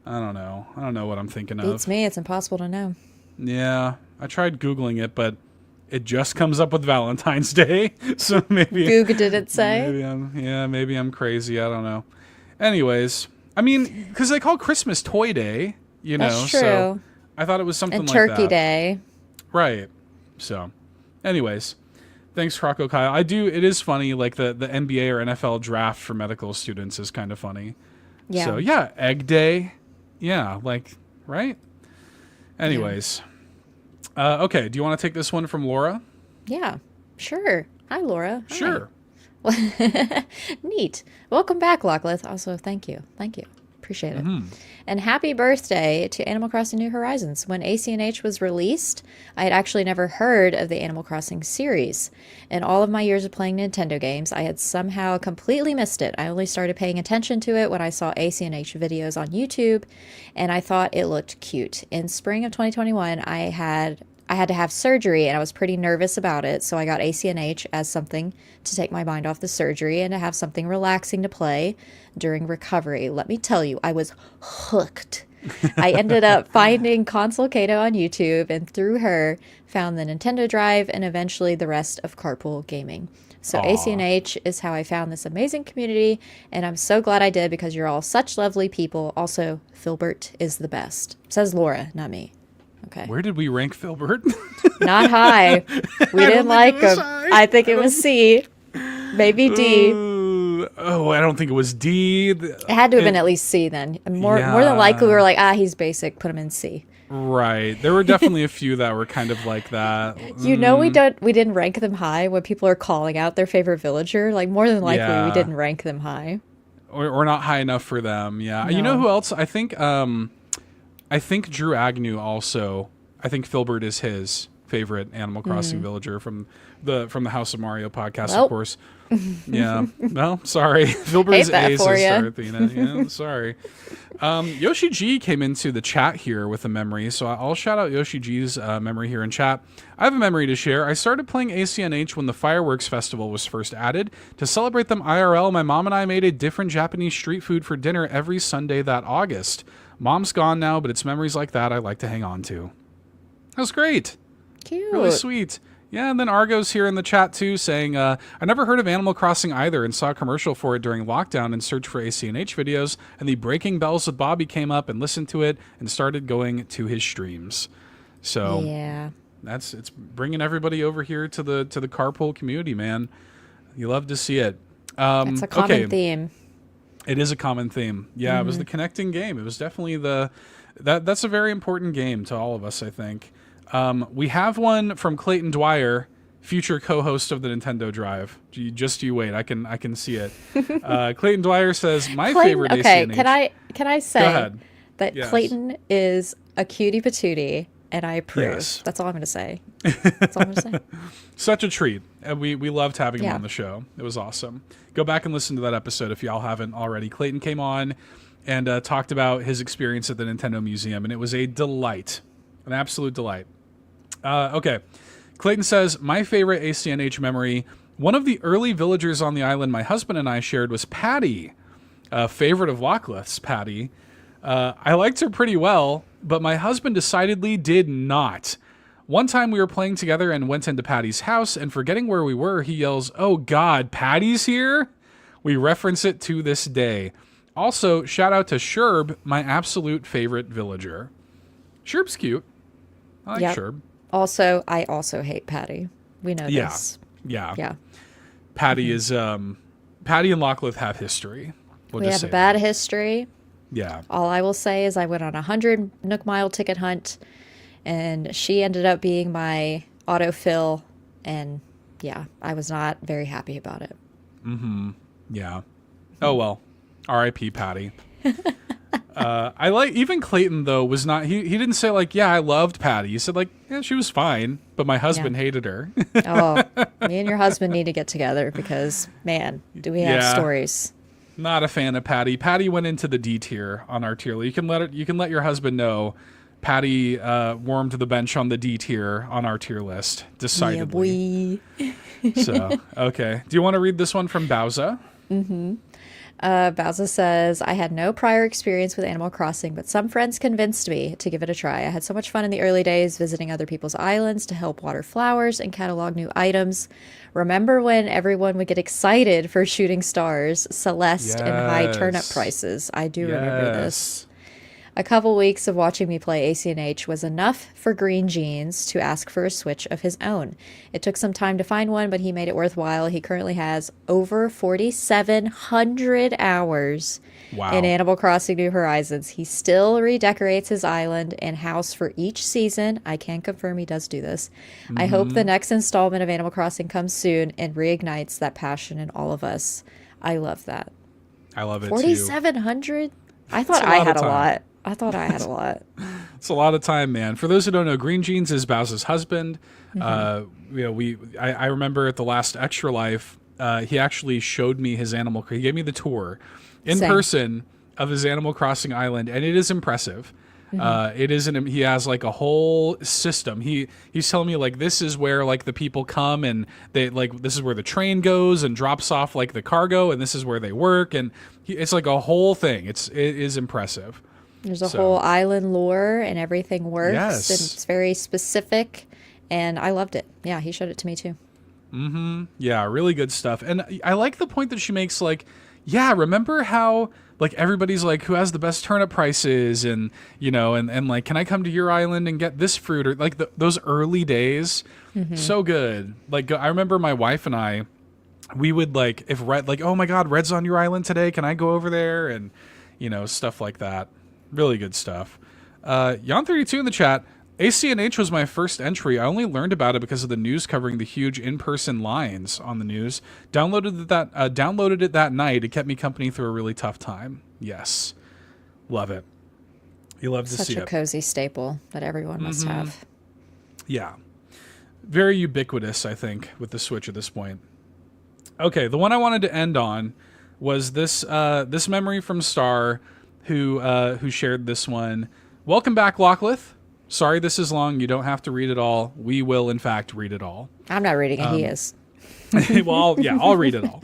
I don't know. I don't know what I'm thinking of. Beats me. It's impossible to know. Yeah, I tried Googling it, but it just comes up with Valentine's Day. So maybe Goog did it say? Maybe I'm crazy. I don't know. Anyways, I mean, because they call Christmas Toy Day, you know. That's true. So I thought it was something and like Turkey that. Day. Right. So, anyways, thanks, Croco Kyle. It is funny, like the NBA or NFL draft for medical students is kind of funny. Yeah. So, yeah, Egg Day. Yeah, like, right? Anyways. Yeah. Okay, do you want to take this one from Laura? Yeah, sure. Hi, Laura. Sure. Hi. Neat. Welcome back, Lockleth. Also, thank you. Appreciate it. And happy birthday to Animal Crossing New Horizons. When ACNH was released, I had actually never heard of the Animal Crossing series. In all of my years of playing Nintendo games, I had somehow completely missed it. I only started paying attention to it when I saw ACNH videos on YouTube, and I thought it looked cute. In spring of 2021, I had to have surgery, and I was pretty nervous about it, so I got ACNH as something to take my mind off the surgery and to have something relaxing to play during recovery. Let me tell you, I was hooked. I ended up finding Console Kato on YouTube, and through her, found the Nintendo Drive and eventually the rest of Carpool Gaming. So ACNH is how I found this amazing community, and I'm so glad I did because you're all such lovely people. Also, Filbert is the best. Says Laura, not me. Okay. Where did we rank Filbert? Not high. We didn't like him. I think it was C. Maybe D. I don't think it was D. It had to have been at least C then. More than likely, we were like, he's basic. Put him in C. Right. There were definitely a few that were kind of like that. You know, we didn't rank them high when people are calling out their favorite villager. Like, more than likely, we didn't rank them high. Or not high enough for them. Yeah. No. You know who else? I think Drew Agnew also. I think Filbert is his favorite Animal Crossing villager from the House of Mario podcast, of course. Yeah. Well, sorry. Filbert is A, says Sarathena. Yeah, sorry. Yoshi G came into the chat here with a memory, so I'll shout out Yoshi G's memory here in chat. I have a memory to share. I started playing ACNH when the Fireworks Festival was first added. To celebrate them IRL, my mom and I made a different Japanese street food for dinner every Sunday that August. Mom's gone now, but it's memories like that I like to hang on to. That was great. Cute. Really sweet. Yeah, and then Argo's here in the chat too saying, I never heard of Animal Crossing either and saw a commercial for it during lockdown and searched for ACNH videos, and the Breaking Bells with Bobby came up and listened to it and started going to his streams. So yeah, it's bringing everybody over here to the carpool community, man. You love to see it. It's a common theme. It is a common theme. Yeah, It was the connecting game. It was definitely that's a very important game to all of us, I think. We have one from Clayton Dwyer, future co-host of the Nintendo Drive. You wait. I can see it. Clayton Dwyer says, my favorite ACNH. Can I say that Clayton is a cutie patootie, and I approve. Yes. That's all I'm going to say. That's all I'm going to say. Such a treat. And we loved having him on the show. It was awesome. Go back and listen to that episode if y'all haven't already. Clayton came on and talked about his experience at the Nintendo Museum, and it was a delight. An absolute delight. Okay. Clayton says, my favorite ACNH memory, one of the early villagers on the island my husband and I shared was Patty, a favorite of Lockleth's, Patty. I liked her pretty well, but my husband decidedly did not. One time we were playing together and went into Patty's house, and forgetting where we were, he yells, "Oh God, Patty's here?" We reference it to this day. Also, shout out to Sherb, my absolute favorite villager. Sherb's cute. I like Sherb. Also, I also hate Patty. We know this. Yeah. Patty is Patty and Lockleth have history. We have a bad history. Yeah. All I will say is I went on a 100 Nook Mile ticket hunt, and she ended up being my autofill, and I was not very happy about it. Yeah. Oh well. R.I.P. Patty. I like, even Clayton though was not, he didn't say like, yeah, I loved Patty. He said like, yeah, she was fine, but my husband hated her. Oh, me and your husband need to get together because, man, do we have stories. Not a fan of Patty. Patty went into the D tier on our tier list. You can let your husband know Patty warmed the bench on the D tier on our tier list, decidedly. Yeah, so, okay. Do you want to read this one from Bowza? Bowza says, I had no prior experience with Animal Crossing, but some friends convinced me to give it a try. I had so much fun in the early days visiting other people's islands to help water flowers and catalog new items. Remember when everyone would get excited for shooting stars, Celeste, and high turnip prices? I do remember this. A couple weeks of watching me play ACNH was enough for Green Jeans to ask for a Switch of his own. It took some time to find one, but he made it worthwhile. He currently has over 4,700 hours in Animal Crossing New Horizons. He still redecorates his island and house for each season. I can confirm he does do this. I hope the next installment of Animal Crossing comes soon and reignites that passion in all of us. I love that. I love it 4,700? I thought I had a lot. I thought I had a lot. It's a lot of time, man. For those who don't know, Green Jeans is Bowser's husband. I remember at the last Extra Life, he actually showed me his Animal. He gave me the tour in person of his Animal Crossing island, and it is impressive. It isn't. He has like a whole system. He's telling me like this is where like the people come and they like this is where the train goes and drops off like the cargo, and this is where they work, and it's like a whole thing. It is impressive. There's a whole island lore and everything works. Yes. And it's very specific, and I loved it. Yeah, he showed it to me too. Yeah, really good stuff. And I like the point that she makes. Like, yeah, remember how like everybody's like, who has the best turnip prices, and you know, and like, can I come to your island and get this fruit, or like those early days, so good. Like, I remember my wife and I, we would like, if Red, like, oh my God, Red's on your island today, can I go over there, and you know, stuff like that. Really good stuff. Jan32 in the chat. ACNH was my first entry. I only learned about it because of the news covering the huge in-person lines on the news. Downloaded it that night. It kept me company through a really tough time. Yes. Love it. You love to see it. Such a cozy staple that everyone must have. Yeah. Very ubiquitous, I think, with the Switch at this point. Okay, the one I wanted to end on was this this memory from Star, who shared this one. Welcome back, Locklith. Sorry this is long. You don't have to read it all. We will, in fact, read it all. I'm not reading it. He is. Well, yeah, I'll read it all.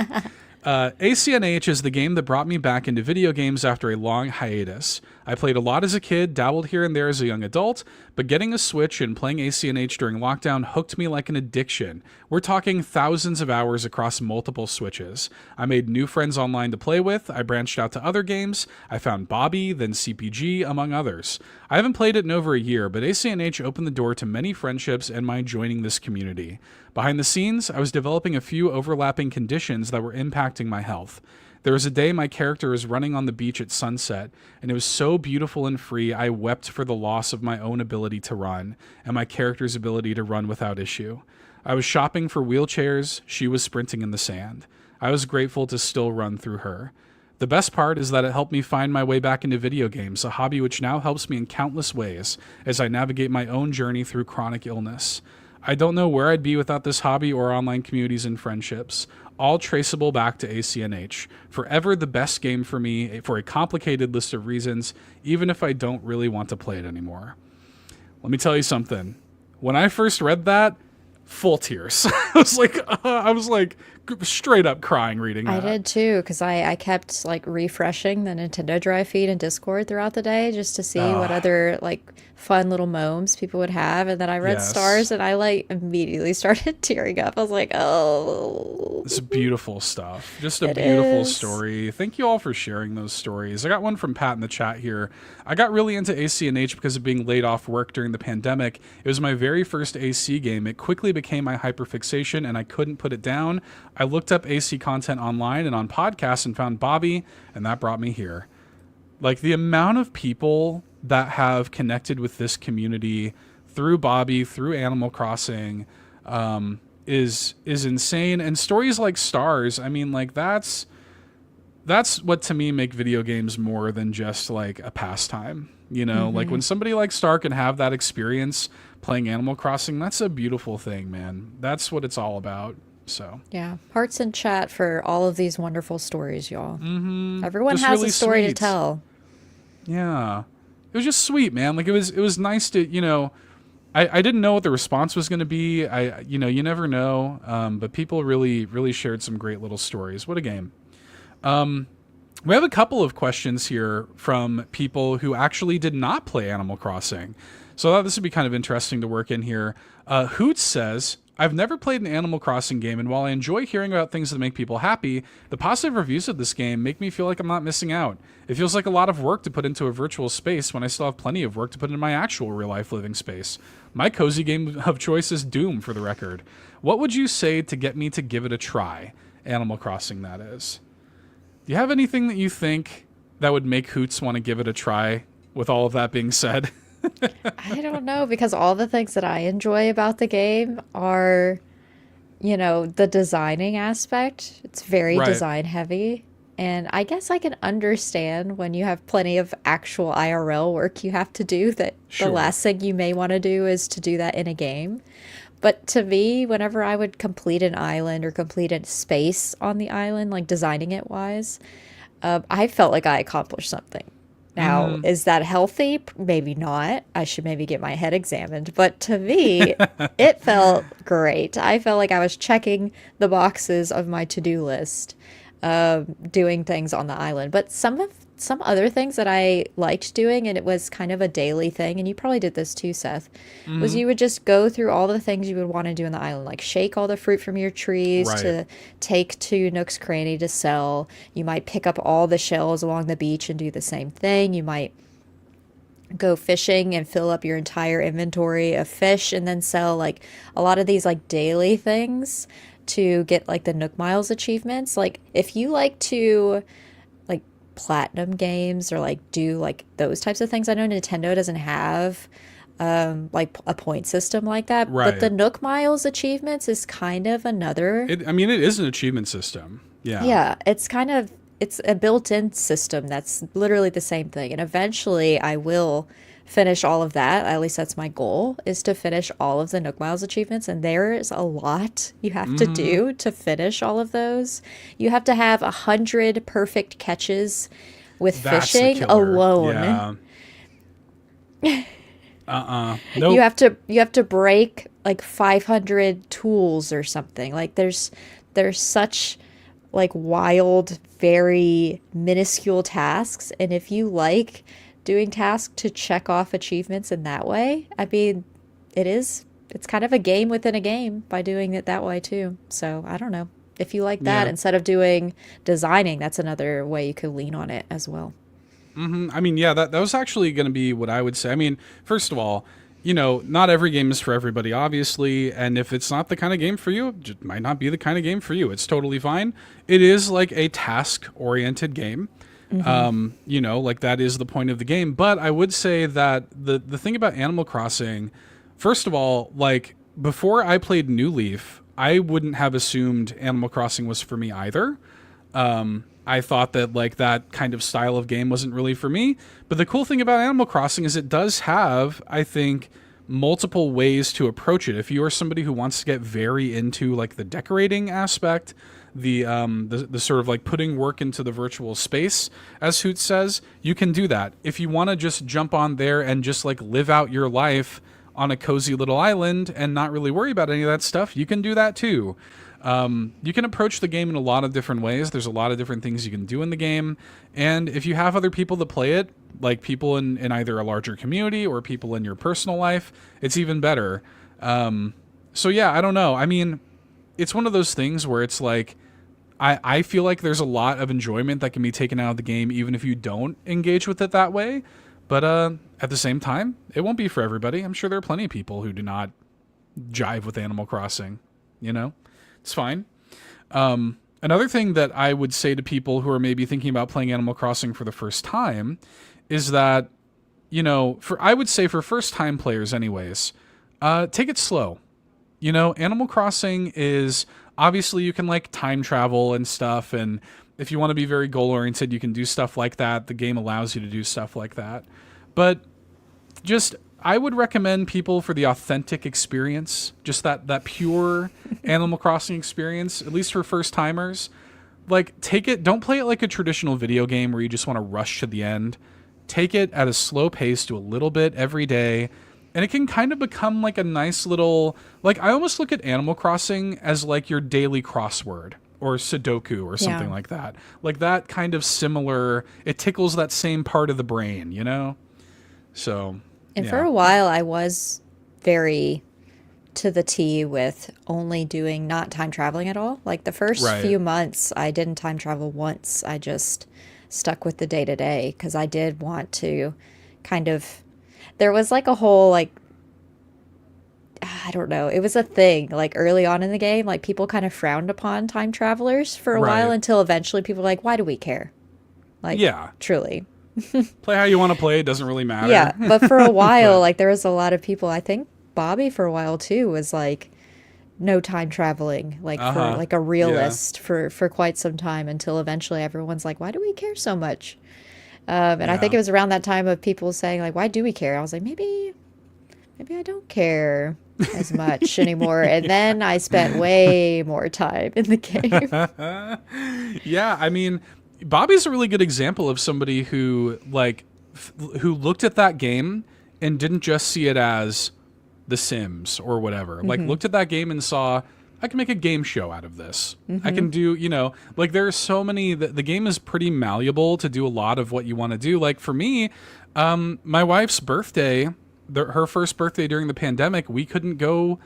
ACNH is the game that brought me back into video games after a long hiatus. I played a lot as a kid, dabbled here and there as a young adult, but getting a Switch and playing ACNH during lockdown hooked me like an addiction. We're talking thousands of hours across multiple Switches. I made new friends online to play with, I branched out to other games, I found Bobby, then CPG, among others. I haven't played it in over a year, but ACNH opened the door to many friendships and my joining this community. Behind the scenes, I was developing a few overlapping conditions that were impacting my health. There was a day my character was running on the beach at sunset, and it was so beautiful and free I wept for the loss of my own ability to run, and my character's ability to run without issue. I was shopping for wheelchairs, she was sprinting in the sand. I was grateful to still run through her. The best part is that it helped me find my way back into video games, a hobby which now helps me in countless ways as I navigate my own journey through chronic illness. I don't know where I'd be without this hobby or online communities and friendships, all traceable back to ACNH. Forever the best game for me for a complicated list of reasons, even if I don't really want to play it anymore. Let me tell you something. When I first read that, full tears. I was like straight up crying reading that. I did too, because I kept like refreshing the Nintendo Drive feed and Discord throughout the day just to see what other like fun little momes people would have, and then I read Stars and I like immediately started tearing up. I was like, oh, it's beautiful stuff. Just a beautiful story. Thank you all for sharing those stories. I got one from Pat in the chat here. I got really into ACNH because of being laid off work during the pandemic. It was my very first AC game. It quickly became my hyperfixation and I couldn't put it down. I looked up AC content online and on podcasts and found Bobby, and that brought me here. Like, the amount of people that have connected with this community through Bobby, through Animal Crossing, is insane. And stories like Stars, I mean, like, that's what to me make video games more than just like a pastime. You know, like when somebody like Star can have that experience playing Animal Crossing, that's a beautiful thing, man. That's what it's all about. So yeah, hearts in chat for all of these wonderful stories, y'all. Everyone just has really a story to sweet. tell. Yeah, it was just sweet, man. Like it was nice to, you know, I didn't know what the response was going to be. You know, you never know. But people really shared some great little stories. What a game. We have a couple of questions here from people who actually did not play Animal Crossing. So I thought this would be kind of interesting to work in here. Hoots says, I've never played an Animal Crossing game, and while I enjoy hearing about things that make people happy, the positive reviews of this game make me feel like I'm not missing out. It feels like a lot of work to put into a virtual space when I still have plenty of work to put in my actual real-life living space. My cozy game of choice is Doom, for the record. What would you say to get me to give it a try? Animal Crossing, that is. Do you have anything that you think that would make Hoots want to give it a try, with all of that being said? I don't know, because all the things that I enjoy about the game are, you know, the designing aspect. It's very design heavy. And I guess I can understand when you have plenty of actual IRL work you have to do that the Sure. last thing you may want to do is to do that in a game. But to me, whenever I would complete an island or complete a space on the island, like designing it wise, I felt like I accomplished something. Now, Mm-hmm. is that healthy? Maybe not. I should maybe get my head examined. But to me, it felt great. I felt like I was checking the boxes of my to-do list, doing things on the island. But some other things that I liked doing, and it was kind of a daily thing, and you probably did this too, Seth, was Mm-hmm. you would just go through all the things you would want to do on the island, like shake all the fruit from your trees Right. to take to Nook's Cranny to sell. You might pick up all the shells along the beach and do the same thing. You might go fishing and fill up your entire inventory of fish and then sell like a lot of these like daily things to get like the Nook Miles achievements. Like if you like to like platinum games or like do like those types of things. I know Nintendo doesn't have like a point system like that, but the Right. Nook Miles achievements is kind of another. I mean, it is an achievement system. Yeah. Yeah, it's kind of it's a built-in system that's literally the same thing. And eventually I will finish all of that. At least that's my goal, is to finish all of the Nook Miles achievements. And there's a lot you have to Mm-hmm. do to finish all of those. You have to have 100 perfect catches with That's the fishing killer. alone. Yeah. Nope. You have to break like 500 tools or something. Like there's such like wild, very minuscule tasks, and if you like doing tasks to check off achievements in that way, I mean, it's kind of a game within a game by doing it that way too. So, I don't know. If you like that Yeah. instead of doing designing, that's another way you could lean on it as well. I mean, yeah, that was actually going to be what I would say. I mean, first of all, not every game is for everybody, obviously. And if it's not the kind of game for you, it just might not be the kind of game for you. It's totally fine. It is like a task-oriented game. Like that is the point of the game. But I would say that the thing about Animal Crossing, first of all, like before I played New Leaf, I wouldn't have assumed Animal Crossing was for me either. I thought that like that kind of style of game wasn't really for me. But the cool thing about Animal Crossing is it does have, I think, multiple ways to approach it. If you are somebody who wants to get very into like the decorating aspect, the sort of like putting work into the virtual space, as Hoot says, you can do that. If you want to just jump on there and just like live out your life on a cozy little island and not really worry about any of that stuff, you can do that too. You can approach the game in a lot of different ways. There's a lot of different things you can do in the game. And if you have other people that play it, like people in either a larger community or people in your personal life, it's even better. So yeah, I don't know. I mean, it's one of those things where it's like, I feel like there's a lot of enjoyment that can be taken out of the game, even if you don't engage with it that way. But at the same time, it won't be for everybody. I'm sure there are plenty of people who do not jive with Animal Crossing, It's fine. Another thing that I would say to people who are maybe thinking about playing Animal Crossing for the first time is that, I would say for first time players anyways, take it slow. Animal Crossing is obviously you can like time travel and stuff. And if you want to be very goal oriented, you can do stuff like that. The game allows you to do stuff like that. But just I would recommend people for the authentic experience, just that pure Animal Crossing experience, at least for first timers. Like, take it, don't play it like a traditional video game where you just want to rush to the end. Take it at a slow pace, do a little bit every day, and it can kind of become like a nice little, like, I almost look at Animal Crossing as like your daily crossword or Sudoku or something like that. Like that kind of similar, it tickles that same part of the brain, So. And for a while, I was very to the T with only doing not time traveling at all. Like the first few months, I didn't time travel once. I just stuck with the day to day because I did want to kind of. There was like a whole like. I don't know. It was a thing like early on in the game. Like people kind of frowned upon time travelers for a while until eventually people were like, why do we care? Like, truly. Play how you want to play. It doesn't really matter. Yeah, but for a while, like there was a lot of people. I think Bobby for a while too was like no time traveling, like for like a realist for quite some time, until eventually everyone's like, why do we care so much? And I think it was around that time of people saying like, why do we care? I was like, maybe I don't care as much anymore. And then I spent way more time in the game. Yeah, I mean, Bobby's a really good example of somebody who like who looked at that game and didn't just see it as The Sims or whatever. Like looked at that game and saw, I can make a game show out of this. I can do, you know, like there are so many, the game is pretty malleable to do a lot of what you want to do. Like for me, my wife's birthday, her first birthday during the pandemic, we couldn't go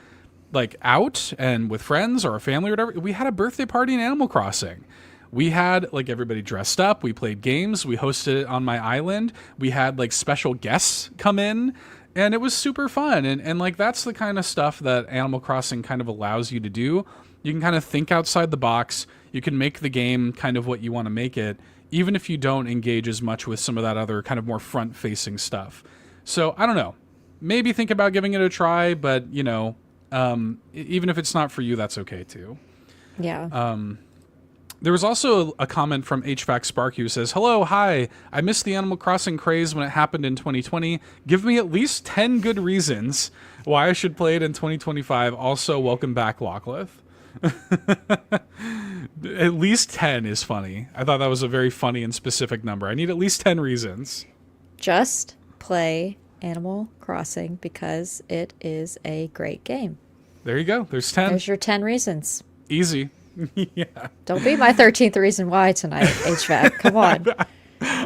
like out and with friends or a family or whatever. We had a birthday party in Animal Crossing. We had like everybody dressed up. We played games. We hosted it on my island. We had like special guests come in. And it was super fun. And like, that's the kind of stuff that Animal Crossing kind of allows you to do. You can kind of think outside the box. You can make the game kind of what you want to make it, even if you don't engage as much with some of that other kind of more front-facing stuff. So, I don't know. Maybe think about giving it a try, but, you know, even if it's not for you, that's okay too. Yeah. There was also a comment from HVAC Sparky who says, hello, hi, I missed the Animal Crossing craze when it happened in 2020. Give me at least 10 good reasons why I should play it in 2025. Also, welcome back, Lockleth. At least 10 is funny. I thought that was a very funny and specific number. I need at least 10 reasons. Just play Animal Crossing because it is a great game. There you go. There's 10. There's your 10 reasons. Easy. Yeah. Don't be my 13th reason why tonight, HVAC. Come on.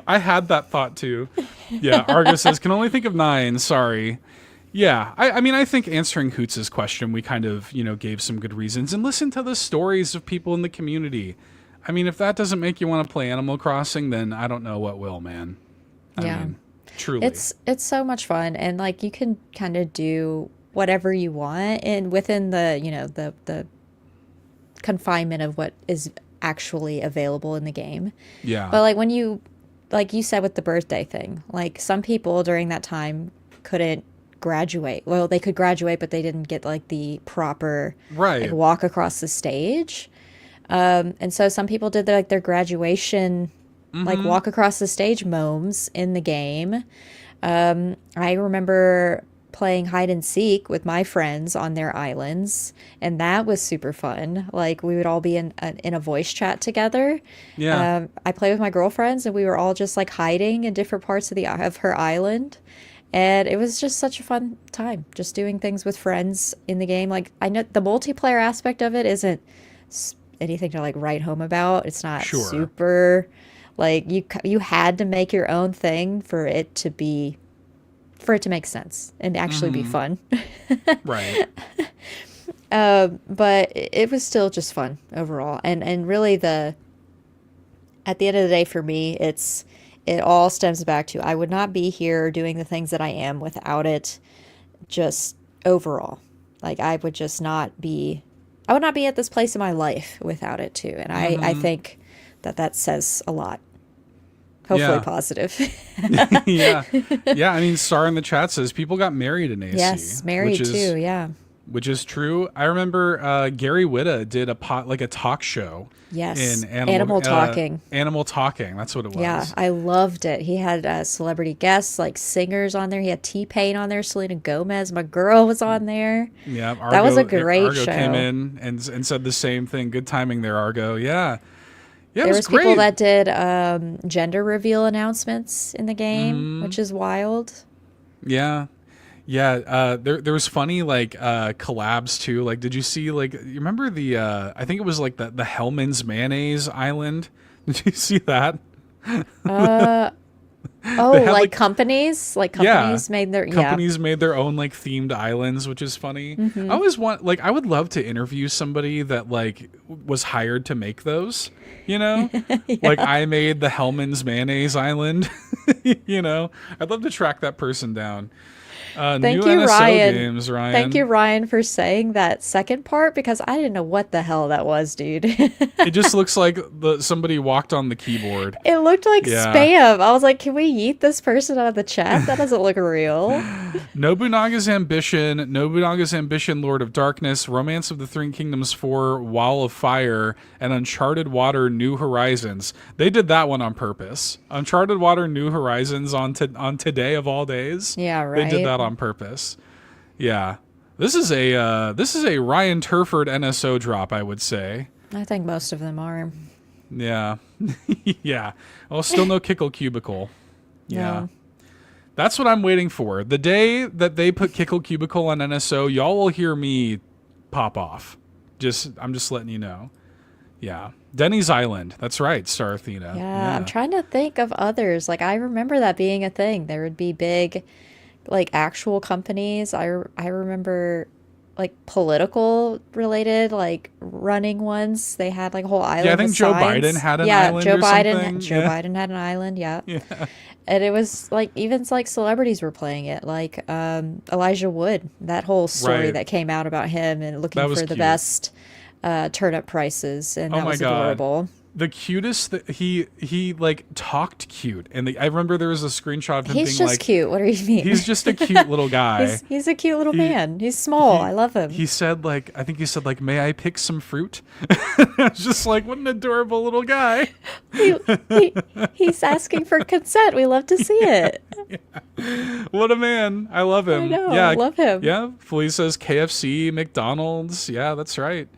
I had that thought too. Yeah, Argo says, can only think of 9. Sorry. Yeah, I mean, I think answering Hoots' question, we kind of, you know, gave some good reasons. And listen to the stories of people in the community. I mean, if that doesn't make you want to play Animal Crossing, then I don't know what will, man. I mean, truly. It's so much fun. And, like, you can kind of do whatever you want. And within the, you know, the confinement of what is actually available in the game. Yeah. But like when you, like you said with the birthday thing, like some people during that time couldn't graduate. Well, they could graduate, but they didn't get like the proper like, walk across the stage. And so some people did their graduation, like walk across the stage momes in the game. I remember playing hide and seek with my friends on their islands, and that was super fun. Like we would all be in a voice chat together. Yeah. I played with my girlfriends, and we were all just like hiding in different parts of her island, and it was just such a fun time, just doing things with friends in the game. Like I know the multiplayer aspect of it isn't anything to like write home about. It's not super like you had to make your own thing for it to make sense and actually be fun. Right. But it was still just fun overall. And really at the end of the day for me, it all stems back to I would not be here doing the things that I am without it just overall. Like I would not be at this place in my life without it too. And I think that says a lot. Hopefully positive. Yeah. I mean, Star in the chat says people got married in AC. Yes, married too, yeah. Which is true. I remember Gary Whitta did a talk show. Yes, in Animal Talking. Animal Talking, that's what it was. Yeah, I loved it. He had celebrity guests, like singers on there. He had T-Pain on there. Selena Gomez, my girl, was on there. Yeah, that was a great Argo show. Came in and said the same thing. Good timing there, Argo. Yeah. Yeah, there was people that did gender reveal announcements in the game, which is wild. Yeah. There was funny like collabs too. Like, did you see like you remember the I think it was like the Hellman's Mayonnaise Island? Did you see that? Like companies made their own like themed islands, which is funny. I always I would love to interview somebody that like was hired to make those, you know. Like I made the Hellman's Mayonnaise Island. You know, I'd love to track that person down. New NSO games, Ryan. Thank you, Ryan, for saying that second part because I didn't know what the hell that was, dude. It just looks like somebody walked on the keyboard. It looked like spam. I was like, can we yeet this person out of the chat? That doesn't look real. Nobunaga's Ambition, Lord of Darkness, Romance of the Three Kingdoms 4, Wall of Fire, and Uncharted Water New Horizons. They did that one on purpose. Uncharted Water New Horizons on today of all days. Yeah, right. They did that on purpose. Yeah. This is a Ryan Turford NSO drop, I would say. I think most of them are. Yeah. Yeah. Well, still no Kickle Cubicle. Yeah. No. That's what I'm waiting for. The day that they put Kickle Cubicle on NSO, y'all will hear me pop off. I'm just letting you know. Yeah. Denny's Island. That's right, Star Athena. Yeah, I'm trying to think of others. Like, I remember that being a thing. There would be big, like, actual companies. I remember, like, political related, like, running ones. They had, like, a whole island. Yeah, I think Joe Biden had an island or something. Joe Biden had an island, yeah. And it was, like, even, like, celebrities were playing it. Like, Elijah Wood, that whole story that came out about him and looking for the best turnip prices, and that was adorable. The cutest he like talked cute, and I remember there was a screenshot of him he's being just like, cute. What do you mean? He's just a cute little guy. he's a cute little man. He's small. I love him. He said like, I think he said like, may I pick some fruit? I was just like, what an adorable little guy. He's asking for consent. We love to see it. Yeah. What a man. I love him. I know. Yeah, I love him. Yeah. Felice says KFC, McDonald's. Yeah, that's right.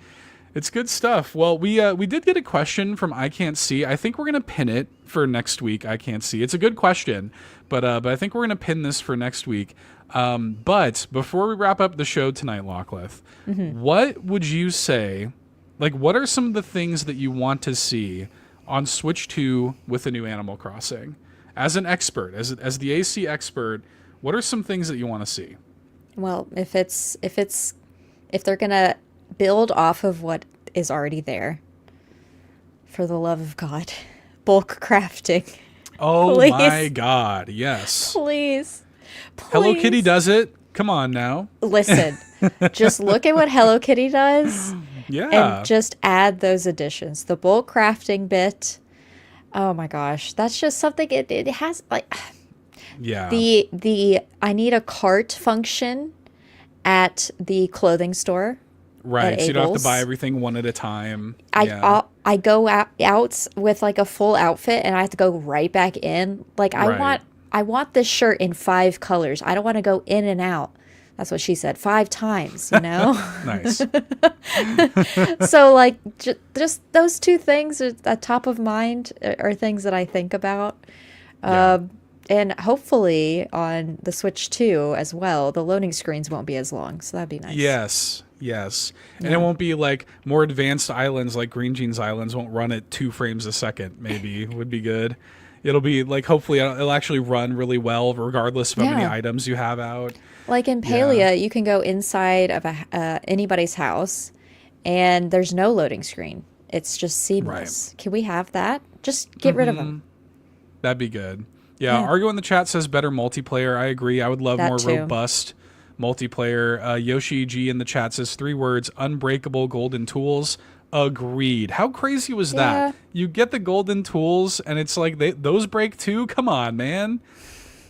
It's good stuff. Well, we did get a question from I Can't See. I think we're gonna pin it for next week. I Can't See. It's a good question, but I think we're gonna pin this for next week. But before we wrap up the show tonight, Lockleth, what would you say? Like, what are some of the things that you want to see on Switch 2 with the new Animal Crossing? As an expert, as the AC expert, what are some things that you want to see? Well, if they're gonna build off of what is already there, for the love of God, bulk crafting. Oh please. My God, yes. Please. Hello Kitty does it. Come on now. Listen, just look at what Hello Kitty does. Yeah. And just add those additions. The bulk crafting bit. Oh my gosh. That's just something it has like. Yeah. The I need a cart function at the clothing store. Right, so you don't have to buy everything one at a time. I go out with like a full outfit and I have to go right back in. Like I want this shirt in 5 colors. I don't want to go in and out. That's what she said 5 times, you know? Nice. So like just those 2 things are at top of mind are things that I think about. And hopefully on the Switch 2 as well, the loading screens won't be as long. So that'd be nice. Yes. And it won't be like more advanced islands like Green Jeans Islands won't run at 2 frames a second, maybe. Would be good. It'll be like, hopefully it'll actually run really well regardless of how many items you have out. Like in Peje, you can go inside of anybody's house and there's no loading screen. It's just seamless. Right. Can we have that? Just get rid of them. That'd be good. Yeah, Argo in the chat says better multiplayer. I agree. I would love more robust multiplayer. Yoshi G in the chat says 3 words: unbreakable golden tools. Agreed. How crazy was that? You get the golden tools and it's like those break too? Come on, man.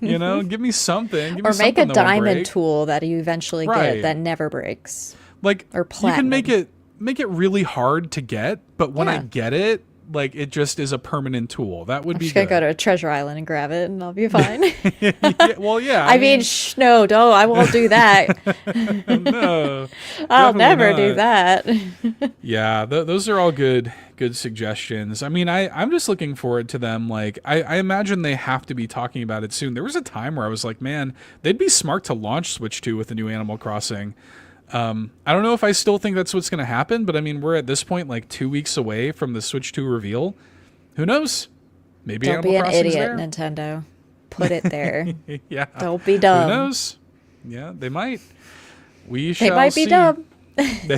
You know, give me something. Give me make a that diamond tool that you eventually get that never breaks. Like, or platinum. You can make it really hard to get, but when I get it, like, it just is a permanent tool. That would be good. I'm just going to go to Treasure Island and grab it, and I'll be fine. I mean, no, I won't do that. No. I'll never do that. Yeah, those are all good suggestions. I mean, I'm just looking forward to them. Like, I imagine they have to be talking about it soon. There was a time where I was like, man, they'd be smart to launch Switch 2 with the new Animal Crossing. I don't know if I still think that's what's going to happen, but I mean, we're at this point like 2 weeks away from the Switch 2 reveal. Who knows? Maybe Don't Animal be an Crossing's idiot, there. Nintendo. Put it there. Yeah. Don't be dumb. Who knows? Yeah, they might. We shall see. They might be dumb.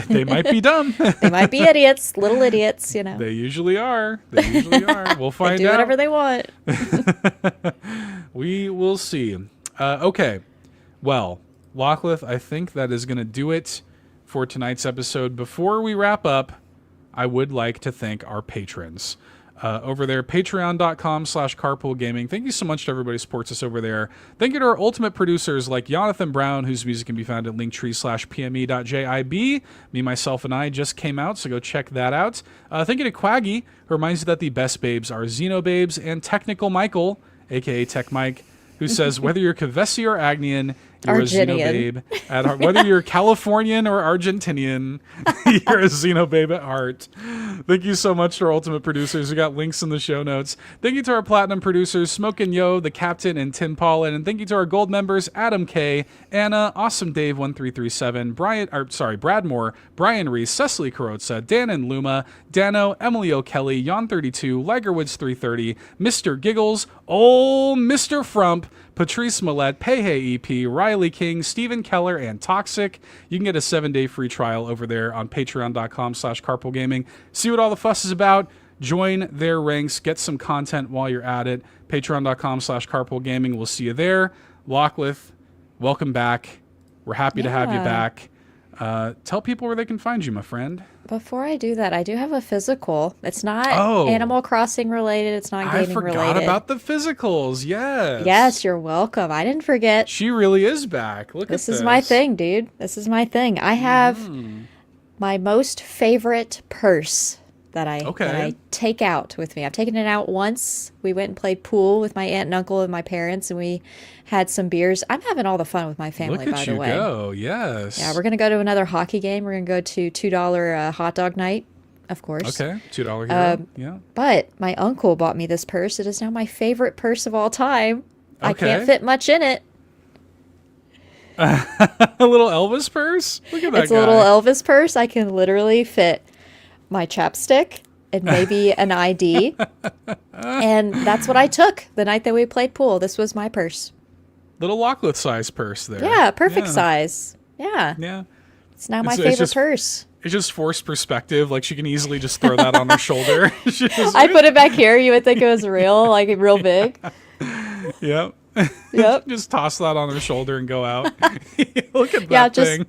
They might be dumb. They might be idiots, little idiots, you know. They usually are. We'll find out. They do whatever they want. We will see. Okay. Well, Lockleth, I think that is going to do it for tonight's episode. Before we wrap up, I would like to thank our patrons. Over there, patreon.com/carpoolgaming. Thank you so much to everybody who supports us over there. Thank you to our ultimate producers like Jonathan Brown, whose music can be found at linktree/pme.jib. Me, myself, and I just came out, so go check that out. Thank you to Quaggy, who reminds you that the best babes are Xenobabes, and Technical Michael, a.k.a. TechMike, who says whether you're Kevesi or Agnian, you're Argentinian. a Xenobabe at heart. Whether you're Californian or Argentinian, you're a Xenobabe at heart. Thank you so much to our ultimate producers. We got links in the show notes. Thank you to our platinum producers, Smokin Joe, the Captain, and Tin Paullin. And thank you to our gold members, Adam K, Anna, Awesome Dave 1337, Brad Moore, Brian Reese, Cecily Carrozza, Dan and Luma, Dannohh, Emily O'Kelly, Jan 32, Ligerwoods 330, Mr. Giggles, OldMrFrump, Patrice Mallette, Peje EP, Riley King, Stephen Keller, and Toxic. You can get a 7-day free trial over there on patreon.com/carpoolgaming. See what all the fuss is about. Join their ranks. Get some content while you're at it. Patreon.com/carpoolgaming. We'll see you there. Lockleth, welcome back. We're happy to have you back. Tell people where they can find you, my friend. Before I do that, I do have a physical. It's not Animal Crossing related. It's not gaming related. I forgot about the physicals. Yes. Yes, you're welcome. I didn't forget. She really is back. Look at this. This is my thing, dude. This is my thing. I have my most favorite purse that I take out with me. I've taken it out once. We went and played pool with my aunt and uncle and my parents, and we had some beers. I'm having all the fun with my family, by the way. Look at you go. Yes. Yeah, we're going to go to another hockey game. We're going to go to $2 hot dog night, of course. Okay, $2 hero. Yeah. But my uncle bought me this purse. It is now my favorite purse of all time. I can't fit much in it. A little Elvis purse? Look at that It's a little Elvis purse. I can literally fit my chapstick and maybe an ID. And that's what I took the night that we played pool. This was my purse. Little Lockleth size purse there. Yeah, perfect size. Yeah. Yeah. It's now my favorite purse. It's just forced perspective. Like, she can easily just throw that on her shoulder. I put it back here. You would think it was real, like real big. Yep. Yep. Just toss that on her shoulder and go out. Look at that thing.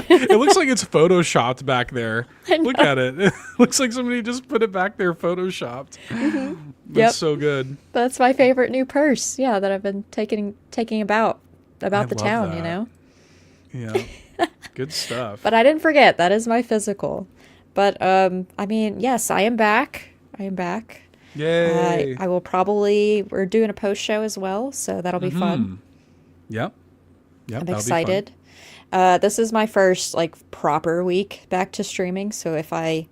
It looks like it's photoshopped back there. Look at it. It looks like somebody just put it back there photoshopped. That's so good. That's my favorite new purse. Yeah, that I've been taking about the town, that. You know. Yeah. Good stuff. But I didn't forget. That is my physical. But I mean, yes, I am back. Yay. I will we're doing a post show as well, so that'll be fun. Yep. I'm excited. This is my first proper week back to streaming, so if I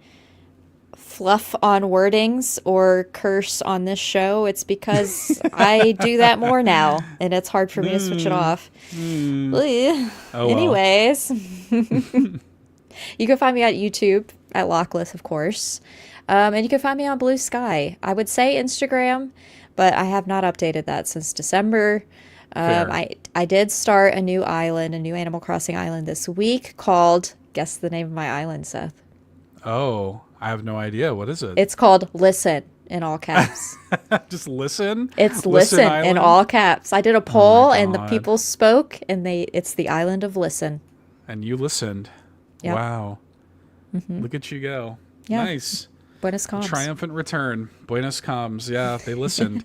fluff on wordings or curse on this show, it's because I do that more now, and it's hard for me to switch it off. Anyways, you can find me at YouTube at Lockleth, of course, and you can find me on Blue Sky. I would say Instagram, but I have not updated that since December. I did start a new Animal Crossing island this week called, guess the name of my island, Seth. Oh, I have no idea. What is it? It's called Listen in all caps. Just listen? It's Listen in all caps. I did a poll and the people spoke, and it's the island of Listen. And you listened. Yep. Wow. Look at you go. Yeah. Nice. Buenos comes. Triumphant return. Buenos comes. Yeah, they listened.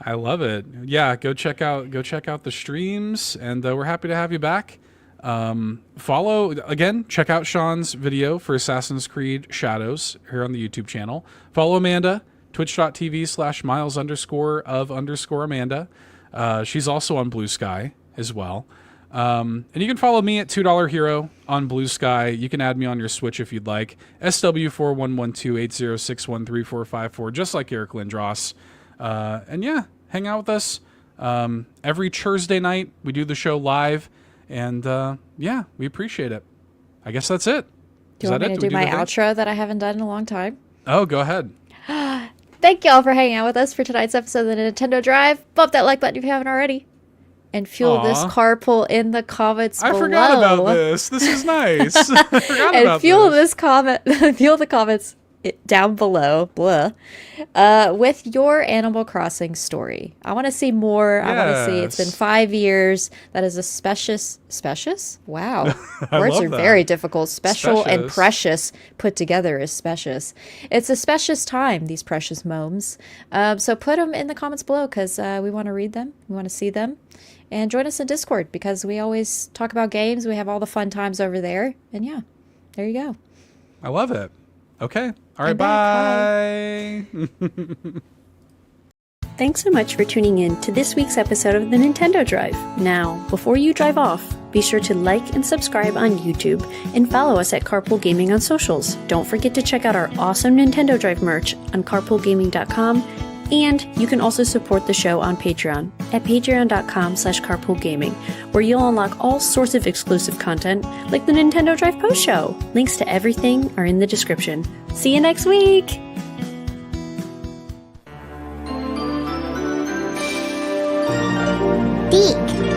I love it. Yeah, go check out the streams, and we're happy to have you back. Check out Sean's video for Assassin's Creed Shadows here on the YouTube channel. Follow Amanda, twitch.tv/miles_of_Amanda. She's also on Blue Sky as well. And you can follow me at $2 Hero on Blue Sky. You can add me on your Switch if you'd like. SW411280613454, just like Eric Lindros. And yeah, hang out with us. Every Thursday night, we do the show live. And yeah, we appreciate it. I guess that's it. Do you want me to do my outro that I haven't done in a long time? Oh, go ahead. Thank y'all for hanging out with us for tonight's episode of the Nintendo Drive. Bump that like button if you haven't already. And fuel this carpool in the comments below. I forgot about this. This is nice. I forgot about fuel this comment. Fuel the comments down below, with your Animal Crossing story. I want to see more. I want to see. It's been 5 years. That is a specious. Wow, words are very difficult. Special and precious put together is specious. It's a specious time. These precious momes. So put them in the comments below because we want to read them. We want to see them. And join us in Discord because we always talk about games. We have all the fun times over there. And yeah, there you go. I love it. Okay. All right. Bye. Thanks so much for tuning in to this week's episode of the Nintendo Drive. Now, before you drive off, be sure to like and subscribe on YouTube and follow us at Carpool Gaming on socials. Don't forget to check out our awesome Nintendo Drive merch on carpoolgaming.com. And you can also support the show on Patreon at patreon.com/carpoolgaming, where you'll unlock all sorts of exclusive content like the Nintendo Drive Post Show. Links to everything are in the description. See you next week! Deek.